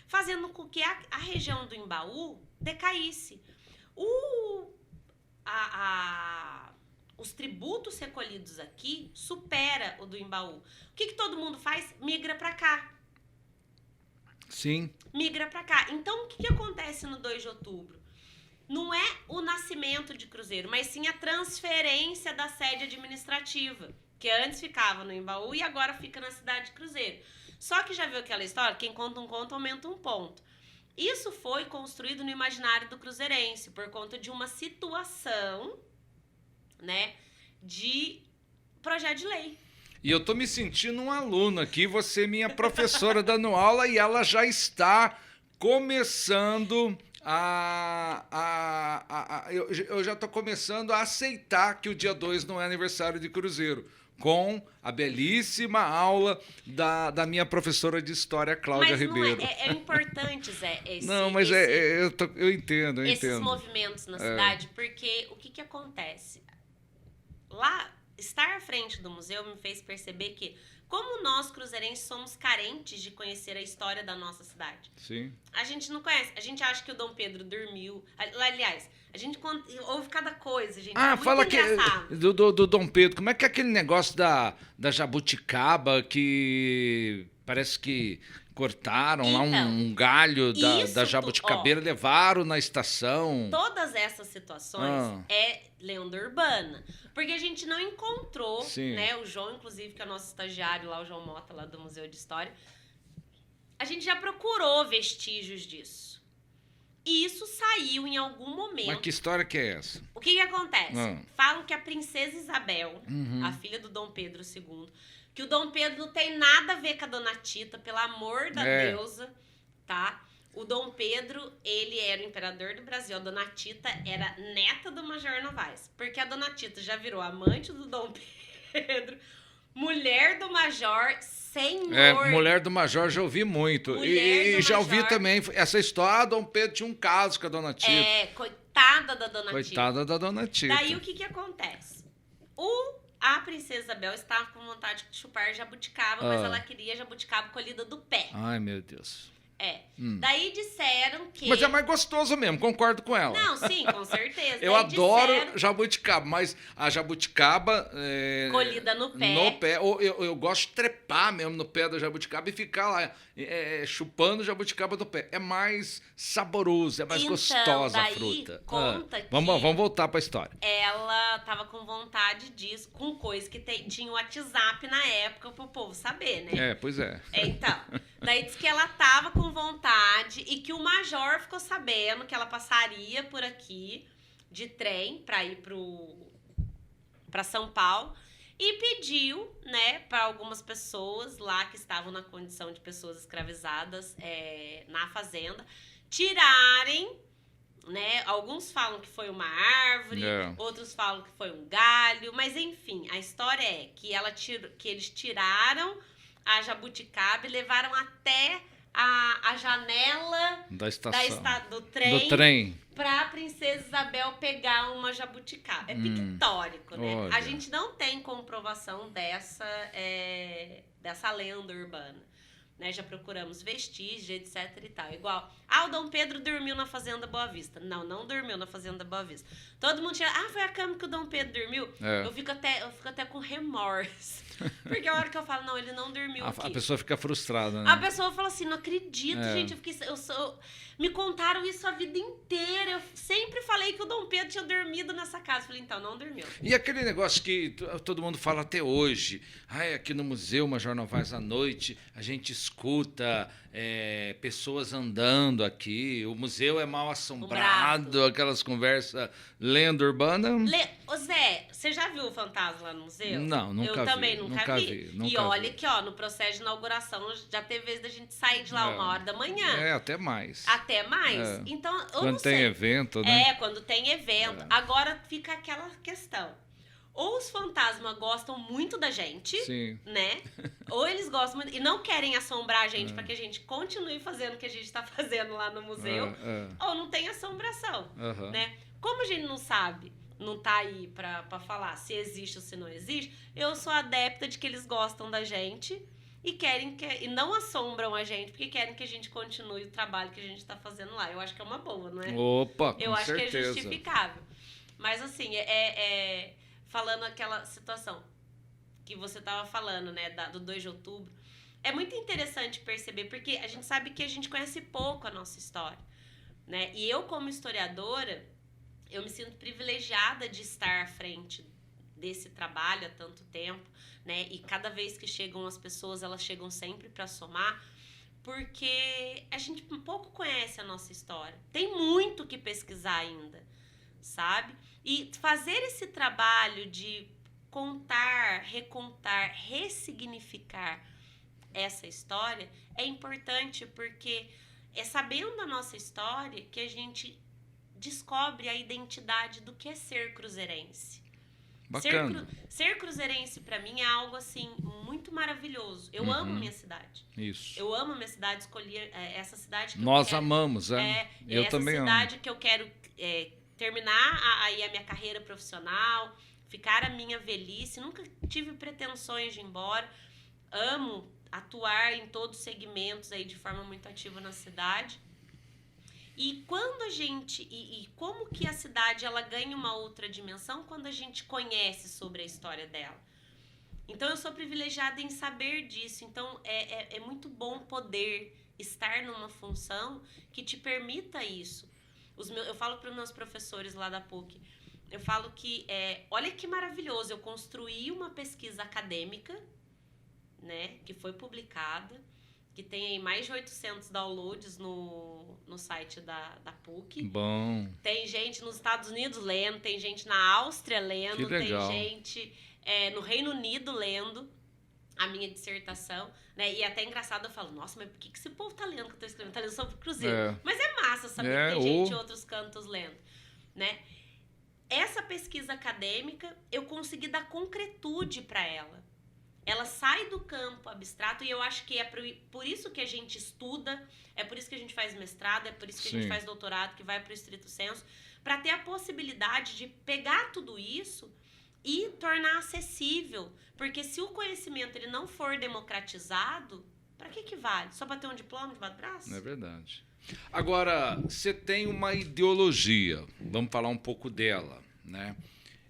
fazendo com que a região do Embaú decaísse. Os tributos recolhidos aqui supera o do Embaú. O que todo mundo faz? Migra para cá. Sim. Migra para cá. Então, o que acontece no 2 de outubro? Não é o nascimento de Cruzeiro, mas sim a transferência da sede administrativa, que antes ficava no Embaú e agora fica na cidade de Cruzeiro. Só que já viu aquela história? Quem conta um conto aumenta um ponto. Isso foi construído no imaginário do cruzeirense por conta de uma situação, né, de projeto de lei. E eu tô me sentindo um aluno aqui, você é minha professora dando aula e ela já está começando eu já estou começando a aceitar que o dia 2 não é aniversário de Cruzeiro, com a belíssima aula da minha professora de História, Cláudia Ribeiro. É importante, Zé, eu entendo. Esses movimentos na cidade, porque o que acontece? Lá, estar à frente do museu me fez perceber que, como nós, cruzeirenses, somos carentes de conhecer a história da nossa cidade. Sim. A gente não conhece. A gente acha que o Dom Pedro dormiu. Aliás, a gente ouve cada coisa, gente. É muito fala engraçado. do Dom Pedro. Como é que é aquele negócio da jabuticaba que parece que cortaram lá um galho da jabuticabeira, levaram na estação? Todas essas situações é lenda urbana. Porque a gente não encontrou, né? O João, inclusive, que é nosso estagiário lá, o João Mota, lá do Museu de História. A gente já procurou vestígios disso. E isso saiu em algum momento. Mas que história que é essa? O que acontece? Falam que a princesa Isabel, a filha do Dom Pedro II, que o Dom Pedro não tem nada a ver com a Dona Tita, pelo amor da deusa, tá? O Dom Pedro, ele era o imperador do Brasil. A Dona Tita era neta do Major Novaes. Porque a Dona Tita já virou amante do Dom Pedro, mulher do Major, senhor. Mulher do Major já ouvi muito. E já ouvi também essa história, Dom Pedro tinha um caso com a Dona Tita. Coitada da Dona Tita. Coitada da Dona Tita. Daí o que acontece? A princesa Isabel estava com vontade de chupar jabuticaba, mas ela queria jabuticaba colhida do pé. Ai, meu Deus. Daí disseram que... Mas é mais gostoso mesmo, concordo com ela. Não, sim, com certeza. Eu adoro jabuticaba, mas a jabuticaba... colhida no pé. No pé. Eu gosto de trepar mesmo no pé da jabuticaba e ficar lá chupando jabuticaba do pé. É mais saboroso, é mais gostosa a fruta. Conta que vamos voltar pra história. Ela tava com vontade disso, com coisa que tinha o WhatsApp na época pro povo saber, né? Pois é. Então, daí diz que ela tava com vontade e que o Major ficou sabendo que ela passaria por aqui de trem pra ir pra São Paulo e pediu, né, para algumas pessoas lá que estavam na condição de pessoas escravizadas na fazenda tirarem, né? Alguns falam que foi uma árvore, outros falam que foi um galho, mas enfim, a história é que que eles tiraram a jabuticaba e levaram até a janela da estação do trem para a princesa Isabel pegar uma jabuticaba. É pictórico, né? Olha. A gente não tem comprovação dessa lenda urbana. Né? Já procuramos vestígios, etc e tal. Igual, o Dom Pedro dormiu na Fazenda Boa Vista. Não dormiu na Fazenda Boa Vista. Todo mundo tira, foi a cama que o Dom Pedro dormiu? Eu fico até com remorso. Porque a hora que eu falo, não, ele não dormiu aqui. A pessoa fica frustrada, né? A pessoa fala assim, não acredito, gente. Me contaram isso a vida inteira. Eu sempre falei que o Dom Pedro tinha dormido nessa casa. Eu falei, então, não dormiu. E aquele negócio que todo mundo fala até hoje. Aqui no Museu Major Novaes à noite, a gente escuta pessoas andando aqui. O museu é mal assombrado, aquelas conversas, lenda urbana. Ô Zé, você já viu o fantasma lá no museu? Não, nunca vi. Eu também nunca vi. E olha que, no processo de inauguração, já teve vez da gente sair de lá 1h da manhã. Até mais. Até mais? Então, eu quando não sei. tem evento, né? Quando tem evento. Agora fica aquela questão. Ou os fantasmas gostam muito da gente, né? Ou eles gostam muito e não querem assombrar a gente para que a gente continue fazendo o que a gente está fazendo lá no museu. Ou não tem assombração, né? Como a gente não sabe não tá aí pra falar se existe ou se não existe, eu sou adepta de que eles gostam da gente e e não assombram a gente, porque querem que a gente continue o trabalho que a gente tá fazendo lá. Eu acho que é uma boa, não é? Opa, com Eu acho que é certeza. justificável. Mas assim, falando aquela situação que você tava falando, né, do 2 de outubro, é muito interessante perceber, porque a gente sabe que a gente conhece pouco a nossa história, né? E eu, como historiadora, eu me sinto privilegiada de estar à frente desse trabalho há tanto tempo, né? E cada vez que chegam as pessoas, elas chegam sempre para somar, porque a gente pouco conhece a nossa história. Tem muito que pesquisar ainda, sabe? E fazer esse trabalho de contar, recontar, ressignificar essa história é importante, porque é sabendo a nossa história que a gente descobre a identidade do que é ser cruzeirense. Bacana. Ser cruzeirense para mim é algo assim muito maravilhoso. Eu amo minha cidade. Isso. Eu amo minha cidade, escolhi essa cidade que Nós eu quero. amamos, eu essa também cidade amo. que eu quero terminar aí a minha carreira profissional, ficar a minha velhice. Nunca tive pretensões de ir embora. Amo atuar em todos os segmentos aí de forma muito ativa na cidade. E quando a gente e como que a cidade ela ganha uma outra dimensão quando a gente conhece sobre a história dela. Então eu sou privilegiada em saber disso. Então é muito bom poder estar numa função que te permita isso. Eu falo para os meus professores lá da PUC, eu falo que olha que maravilhoso, eu construí uma pesquisa acadêmica, né, que foi publicada, que tem aí mais de 800 downloads no site da PUC. Bom. Tem gente nos Estados Unidos lendo, tem gente na Áustria lendo, tem gente no Reino Unido lendo a minha dissertação, né? E até engraçado, eu falo, nossa, mas por que esse povo tá lendo que eu tô escrevendo? Tá lendo sobre Cruzeiro. Mas é massa saber que tem gente em outros cantos lendo, né? Essa pesquisa acadêmica, eu consegui dar concretude para ela. Ela sai do campo abstrato e eu acho que é por isso que a gente estuda, é por isso que a gente faz mestrado, é por isso que a gente faz doutorado, que vai para o estrito sensu, para ter a possibilidade de pegar tudo isso e tornar acessível. Porque se o conhecimento ele não for democratizado, para que vale? Só para ter um diploma debaixo do braço? É verdade. Agora, você tem uma ideologia, vamos falar um pouco dela, né?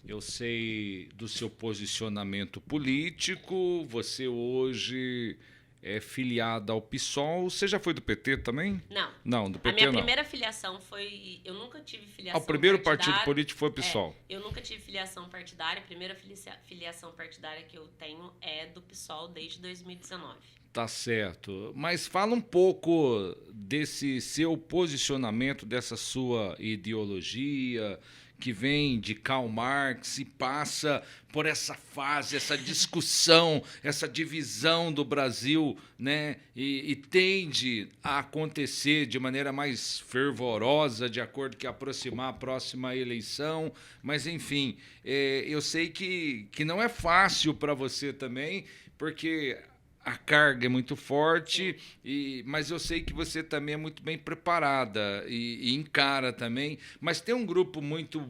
Eu sei do seu posicionamento político, você hoje é filiada ao PSOL. Você já foi do PT também? Não. Não, do PT não. A minha não. primeira filiação foi... Eu nunca tive filiação O primeiro partidária. partido político foi o PSOL. Eu nunca tive filiação partidária. A primeira filiação partidária que eu tenho é do PSOL desde 2019. Tá certo. Mas fala um pouco desse seu posicionamento, dessa sua ideologia, que vem de Karl Marx e passa por essa fase, essa discussão, essa divisão do Brasil, né? E tende a acontecer de maneira mais fervorosa, de acordo que aproximar a próxima eleição. Mas, enfim, eu sei que não é fácil para você também, porque a carga é muito forte, mas eu sei que você também é muito bem preparada e encara também. Mas tem um grupo muito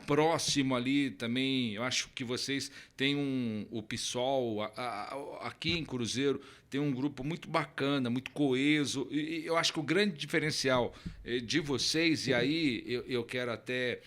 próximo ali também. Eu acho que vocês têm o PSOL, aqui em Cruzeiro, tem um grupo muito bacana, muito coeso. E eu acho que o grande diferencial de vocês, e aí eu quero até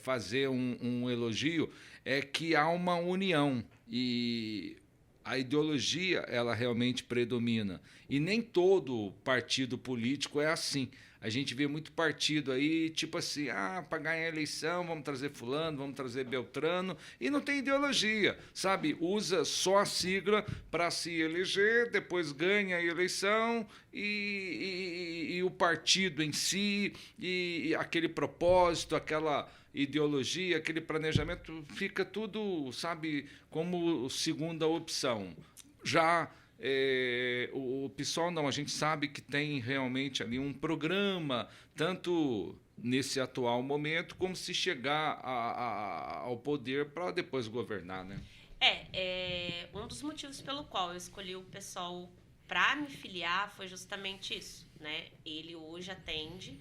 fazer um elogio, é que há uma união e a ideologia, ela realmente predomina. E nem todo partido político é assim. A gente vê muito partido aí, tipo assim, para ganhar a eleição, vamos trazer fulano, vamos trazer Beltrano, e não tem ideologia, sabe? Usa só a sigla para se eleger, depois ganha a eleição e o partido em si, e aquele propósito, aquela ideologia, aquele planejamento, fica tudo, sabe, como segunda opção. Já o PSOL não, a gente sabe que tem realmente ali um programa, tanto nesse atual momento, como se chegar ao poder para depois governar, né? Um dos motivos pelo qual eu escolhi o PSOL para me filiar foi justamente isso, né? Ele hoje atende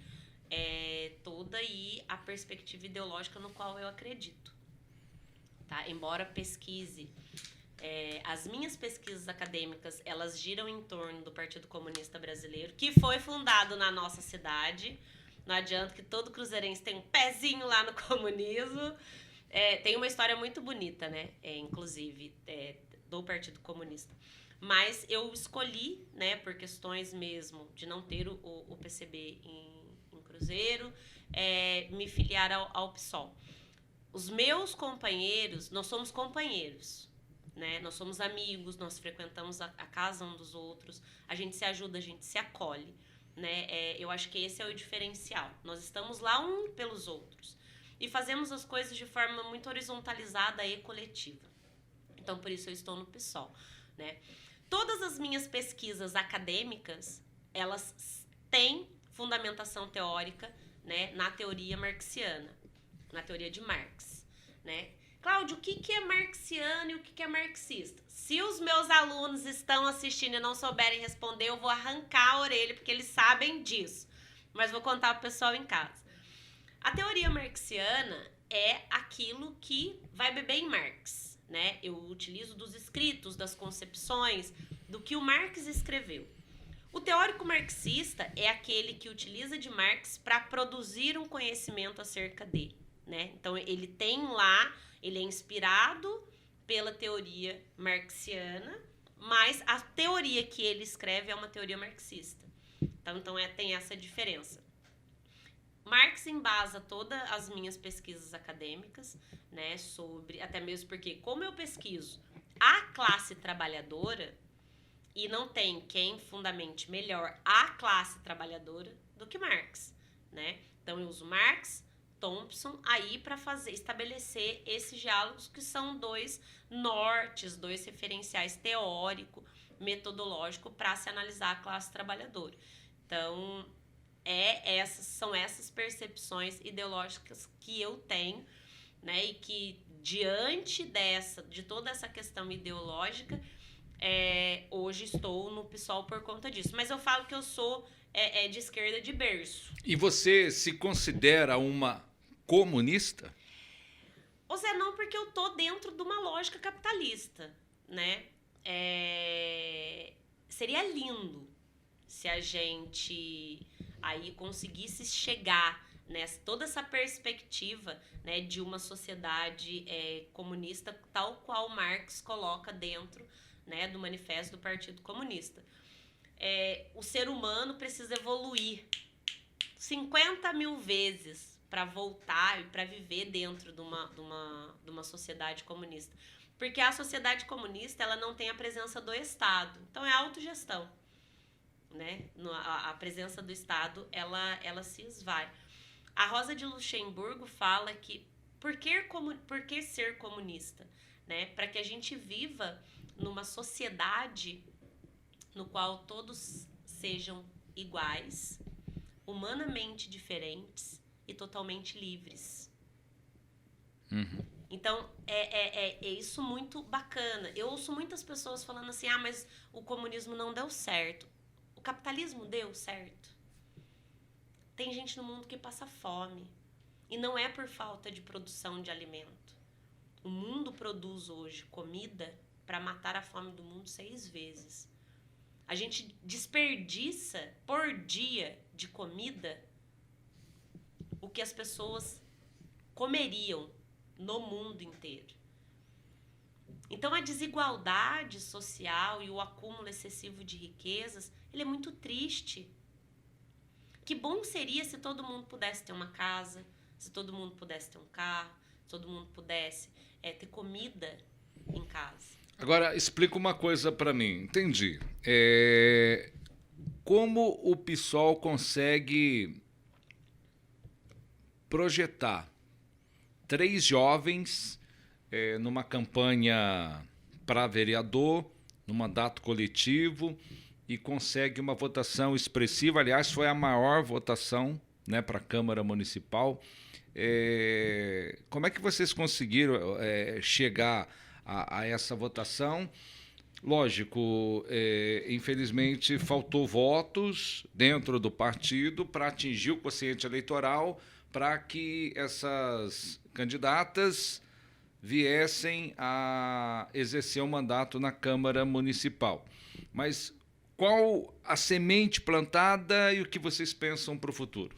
toda aí a perspectiva ideológica no qual eu acredito. Tá? Embora pesquise, as minhas pesquisas acadêmicas, elas giram em torno do Partido Comunista Brasileiro, que foi fundado na nossa cidade. Não adianta que todo cruzeirense tem um pezinho lá no comunismo. Tem uma história muito bonita, né? Inclusive, do Partido Comunista. Mas eu escolhi, né, por questões mesmo de não ter o PCB em Cruzeiro, me filiar ao PSOL. Os meus companheiros, nós somos companheiros, né? Nós somos amigos, nós frequentamos a casa um dos outros, a gente se ajuda, a gente se acolhe, né? Eu acho que esse é o diferencial. Nós estamos lá um pelos outros e fazemos as coisas de forma muito horizontalizada e coletiva. Então, por isso eu estou no PSOL, né? Todas as minhas pesquisas acadêmicas, elas têm fundamentação teórica, né, na teoria marxiana, na teoria de Marx, né? Cláudio, o que é marxiano e o que é marxista? Se os meus alunos estão assistindo e não souberem responder, eu vou arrancar a orelha, porque eles sabem disso. Mas vou contar pro pessoal em casa. A teoria marxiana é aquilo que vai beber em Marx, né? Eu utilizo dos escritos, das concepções, do que o Marx escreveu. O teórico marxista é aquele que utiliza de Marx para produzir um conhecimento acerca dele, né? Então, ele tem lá, ele é inspirado pela teoria marxiana, mas a teoria que ele escreve é uma teoria marxista. Então tem essa diferença. Marx embasa todas as minhas pesquisas acadêmicas, né, sobre, até mesmo porque, como eu pesquiso a classe trabalhadora, e não tem quem fundamente melhor a classe trabalhadora do que Marx, né? Então eu uso Marx, Thompson aí para estabelecer esses diálogos que são dois nortes, dois referenciais teórico, metodológico para se analisar a classe trabalhadora. Então, são essas percepções ideológicas que eu tenho, né? E que diante de toda essa questão ideológica, hoje estou no PSOL por conta disso. Mas eu falo que eu sou de esquerda de berço. E você se considera uma comunista? Ou seja, não, porque eu tô dentro de uma lógica capitalista, né? Seria lindo se a gente aí conseguisse chegar nessa toda essa perspectiva, né, de uma sociedade comunista, tal qual Marx coloca dentro, né, do manifesto do Partido Comunista. O ser humano precisa evoluir 50 mil vezes para voltar e para viver dentro de uma sociedade comunista. Porque a sociedade comunista, ela não tem a presença do Estado. Então, é autogestão, né? A presença do Estado, ela se esvai. A Rosa de Luxemburgo fala que por que ser comunista? Né? Para que a gente viva numa sociedade no qual todos sejam iguais, humanamente diferentes e totalmente livres. Uhum. Então, é isso muito bacana. Eu ouço muitas pessoas falando assim, mas o comunismo não deu certo. O capitalismo deu certo. Tem gente no mundo que passa fome. E não é por falta de produção de alimento. O mundo produz hoje comida para matar a fome do mundo 6 vezes. A gente desperdiça por dia de comida o que as pessoas comeriam no mundo inteiro. Então, a desigualdade social e o acúmulo excessivo de riquezas, ele é muito triste. Que bom seria se todo mundo pudesse ter uma casa, se todo mundo pudesse ter um carro, se todo mundo pudesse ter comida em casa. Agora, explica uma coisa para mim. Entendi. Como o PSOL consegue projetar 3 jovens numa campanha para vereador, no mandato coletivo, e consegue uma votação expressiva? Aliás, foi a maior votação, né, para a Câmara Municipal. Como é que vocês conseguiram chegar a essa votação? Lógico, infelizmente faltou votos dentro do partido para atingir o quociente eleitoral para que essas candidatas viessem a exercer um mandato na Câmara Municipal. Mas qual a semente plantada e o que vocês pensam para o futuro?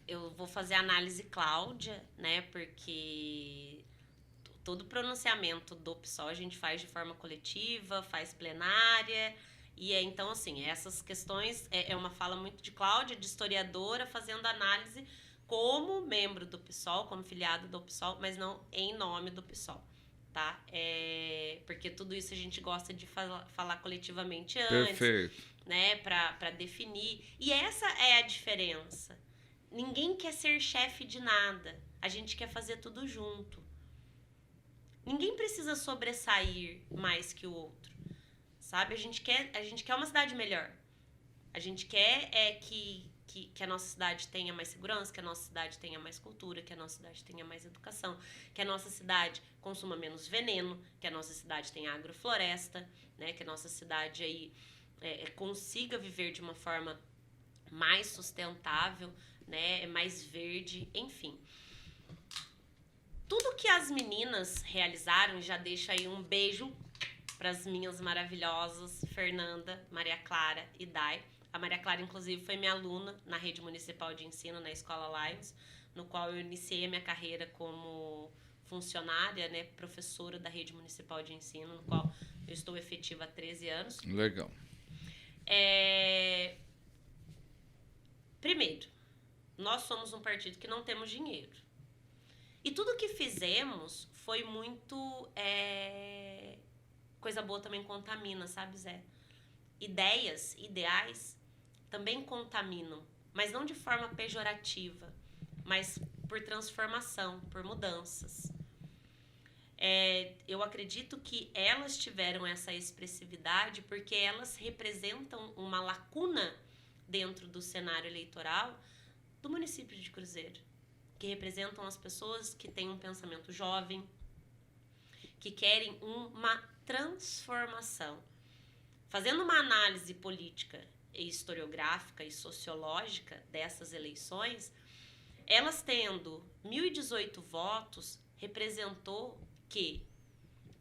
Eu vou fazer a análise Cláudia, né? Porque todo pronunciamento do PSOL a gente faz de forma coletiva, faz plenária. Então, assim, essas questões é uma fala muito de Cláudia, de historiadora, fazendo análise como membro do PSOL, como filiado do PSOL, mas não em nome do PSOL, tá? Porque tudo isso a gente gosta de falar coletivamente antes, Perfeito. né? Para definir. E essa é a diferença. Ninguém quer ser chefe de nada. A gente quer fazer tudo junto. Ninguém precisa sobressair mais que o outro, sabe? A gente quer uma cidade melhor. A gente quer que a nossa cidade tenha mais segurança, que a nossa cidade tenha mais cultura, que a nossa cidade tenha mais educação, que a nossa cidade consuma menos veneno, que a nossa cidade tenha agrofloresta, né? Que a nossa cidade aí consiga viver de uma forma mais sustentável, né? Mais verde, enfim. Tudo que as meninas realizaram, já deixo aí um beijo para as minhas maravilhosas Fernanda, Maria Clara e Dai. A Maria Clara, inclusive, foi minha aluna na rede municipal de ensino, na Escola Lions, no qual eu iniciei a minha carreira como funcionária, né, professora da rede municipal de ensino, no qual eu estou efetiva há 13 anos. Legal. Primeiro, nós somos um partido que não temos dinheiro. E tudo que fizemos foi muito... Coisa boa também contamina, sabe, Zé? Ideias, ideais, também contaminam. Mas não de forma pejorativa, mas por transformação, por mudanças. Eu acredito que elas tiveram essa expressividade porque elas representam uma lacuna dentro do cenário eleitoral do município de Cruzeiro, que representam as pessoas que têm um pensamento jovem, que querem uma transformação. Fazendo uma análise política e historiográfica e sociológica dessas eleições, elas tendo 1.018 votos, representou que,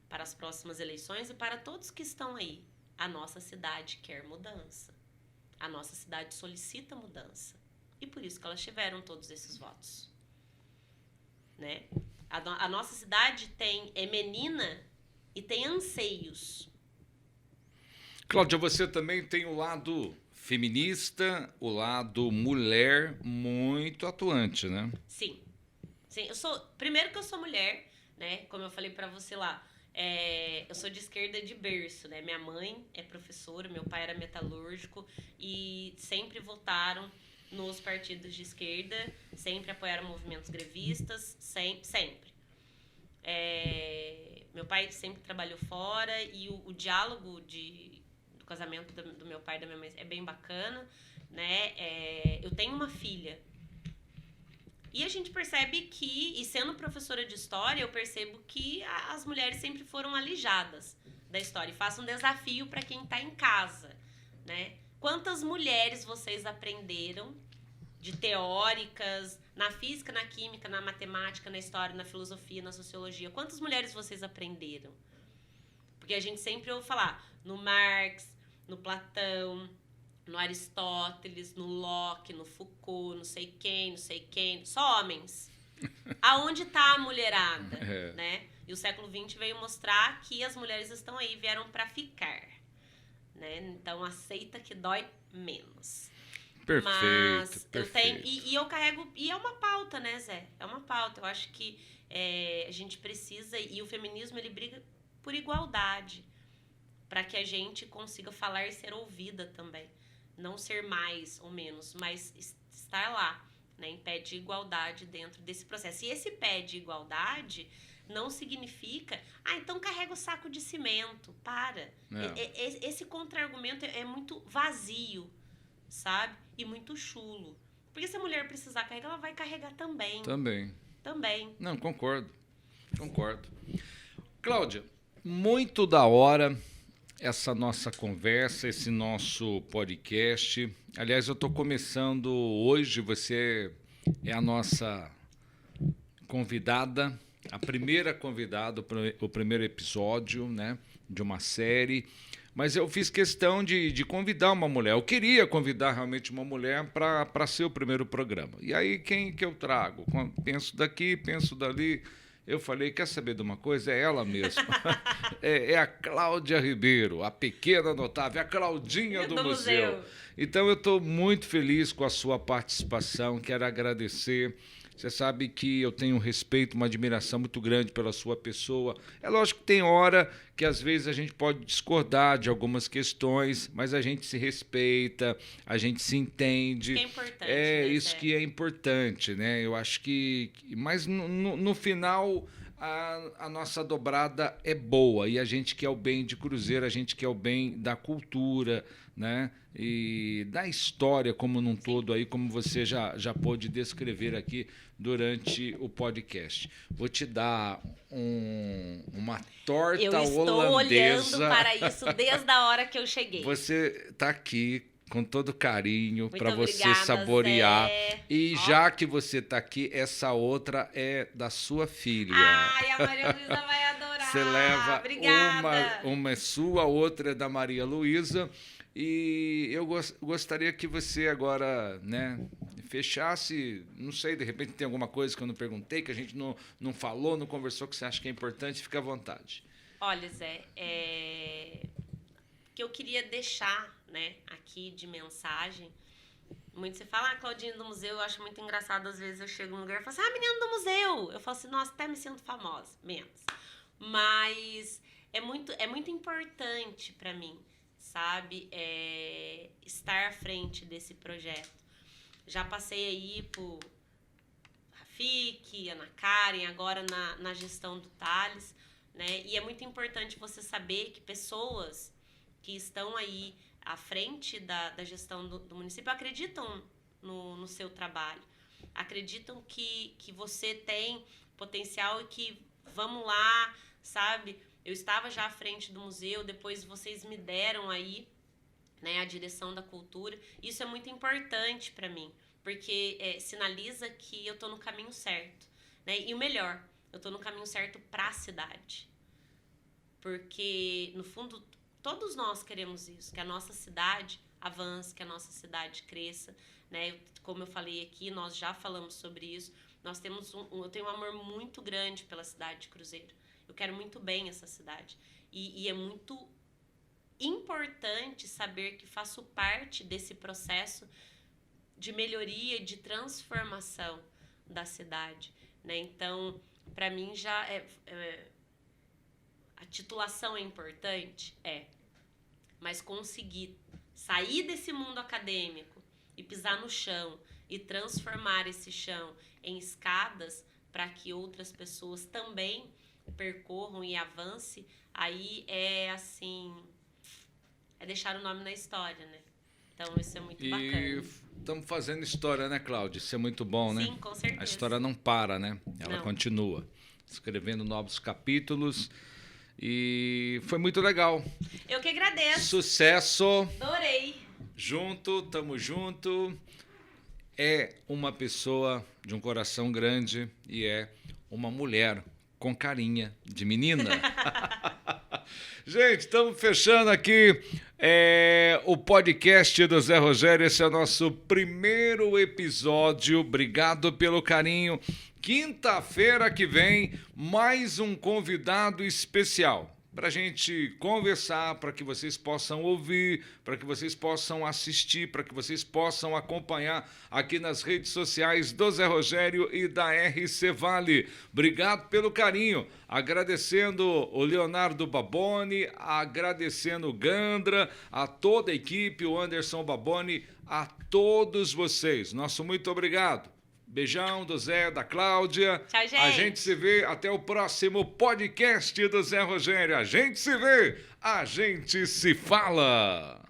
para as próximas eleições e para todos que estão aí, a nossa cidade quer mudança. A nossa cidade solicita mudança. E por isso que elas tiveram todos esses votos. Né? A nossa cidade é menina e tem anseios. Cláudia, você também tem o lado feminista, o lado mulher muito atuante, né? Sim. Primeiro que eu sou mulher, né? Como eu falei pra você lá, eu sou de esquerda de berço, né? Minha mãe é professora, meu pai era metalúrgico e sempre votaram nos partidos de esquerda, sempre apoiaram movimentos grevistas, sempre. Meu pai sempre trabalhou fora e o diálogo do casamento do meu pai e da minha mãe é bem bacana, né? Eu tenho uma filha. E a gente percebe que, e sendo professora de história, eu percebo que as mulheres sempre foram alijadas da história. E faço um desafio para quem está em casa, né? Quantas mulheres vocês aprenderam de teóricas na física, na química, na matemática, na história, na filosofia, na sociologia? Quantas mulheres vocês aprenderam? Porque a gente sempre ouve falar no Marx, no Platão, no Aristóteles, no Locke, no Foucault, não sei quem, só homens. Aonde está a mulherada? Né? E o século XX veio mostrar que as mulheres estão aí, vieram para ficar. Né? Então, aceita que dói menos. Perfeito, perfeito. Eu carrego... E é uma pauta, né, Zé? É uma pauta. Eu acho que a gente precisa... E o feminismo, ele briga por igualdade. Para que a gente consiga falar e ser ouvida também. Não ser mais ou menos, mas estar lá, né, em pé de igualdade dentro desse processo. E esse pé de igualdade não significa, então carrega o saco de cimento, para. Esse contra-argumento é muito vazio, sabe? E muito chulo. Porque se a mulher precisar carregar, ela vai carregar também. Também. Não, concordo. Cláudia, muito da hora essa nossa conversa, esse nosso podcast. Aliás, eu estou começando hoje, você é a nossa convidada, a primeira convidada, o primeiro episódio, né, de uma série. Mas eu fiz questão de convidar uma mulher. Eu queria convidar realmente uma mulher para ser o primeiro programa. E aí, quem que eu trago? Penso daqui, penso dali. Eu falei, quer saber de uma coisa? É ela mesma. É a Cláudia Ribeiro, a pequena notável, a Claudinha do museu. Então, eu estou muito feliz com a sua participação. Quero agradecer. Você sabe que eu tenho um respeito, uma admiração muito grande pela sua pessoa. É lógico que tem hora que às vezes a gente pode discordar de algumas questões, mas a gente se respeita, a gente se entende. Que é importante. É isso que é importante, né? Eu acho que... Mas no final... A nossa dobrada é boa e a gente quer o bem de Cruzeiro, a gente quer o bem da cultura, né? E da história como num todo aí, como você já pôde descrever aqui durante o podcast. Vou te dar uma torta holandesa. Eu estou olhando para isso desde a hora que eu cheguei. Você está aqui com todo carinho para você obrigada, saborear. Zé. E já que você está aqui, essa outra é da sua filha. Ai, a Maria Luísa vai adorar. Você leva Obrigada. uma é sua, outra é da Maria Luísa. E eu gostaria que você agora, né, fechasse, não sei, de repente tem alguma coisa que eu não perguntei, que a gente não falou, não conversou, que você acha que é importante, fica à vontade. Olha, Zé, que eu queria deixar, né, aqui de mensagem. Muito você fala, Claudinha do museu, eu acho muito engraçado, às vezes eu chego num lugar e falo assim, menina do museu. Eu falo assim, nossa, até me sinto famosa, menos. Mas é muito importante para mim, sabe, estar à frente desse projeto. Já passei aí por Rafik, Ana Karen, agora na gestão do Thales, né? E é muito importante você saber que pessoas que estão aí à frente da gestão do município acreditam no seu trabalho, acreditam que você tem potencial e que vamos lá, sabe? Eu estava já à frente do museu, depois vocês me deram aí, né, a direção da cultura. Isso é muito importante para mim, porque sinaliza que eu estou no caminho certo, né? E o melhor, eu estou no caminho certo para a cidade, porque no fundo todos nós queremos isso, que a nossa cidade avance, que a nossa cidade cresça, né? Como eu falei aqui, nós já falamos sobre isso. Nós temos eu tenho um amor muito grande pela cidade de Cruzeiro. Eu quero muito bem essa cidade. E é muito importante saber que faço parte desse processo de melhoria, de transformação da cidade, né? Então, para mim já a titulação é importante? Mas conseguir sair desse mundo acadêmico e pisar no chão e transformar esse chão em escadas para que outras pessoas também percorram e avancem, aí é deixar o nome na história, né? Então isso é muito bacana. E estamos fazendo história, né, Cláudia? Isso é muito bom, né? Sim, com certeza. A história não para, né? Ela Não. continua, escrevendo novos capítulos. E foi muito legal. Eu que agradeço. Sucesso. Adorei. Tamo junto. É uma pessoa de um coração grande e é uma mulher com carinha de menina. Gente, estamos fechando aqui o podcast do Zé Rogério. Esse é o nosso primeiro episódio. Obrigado pelo carinho. Quinta-feira que vem, mais um convidado especial para a gente conversar, para que vocês possam ouvir, para que vocês possam assistir, para que vocês possam acompanhar aqui nas redes sociais do Zé Rogério e da RC Vale. Obrigado pelo carinho. Agradecendo o Leonardo Baboni, agradecendo o Gandra, a toda a equipe, o Anderson Baboni, a todos vocês. Nosso muito obrigado. Beijão do Zé, da Cláudia. Tchau, gente. A gente se vê até o próximo podcast do Zé Rogério. A gente se vê, a gente se fala.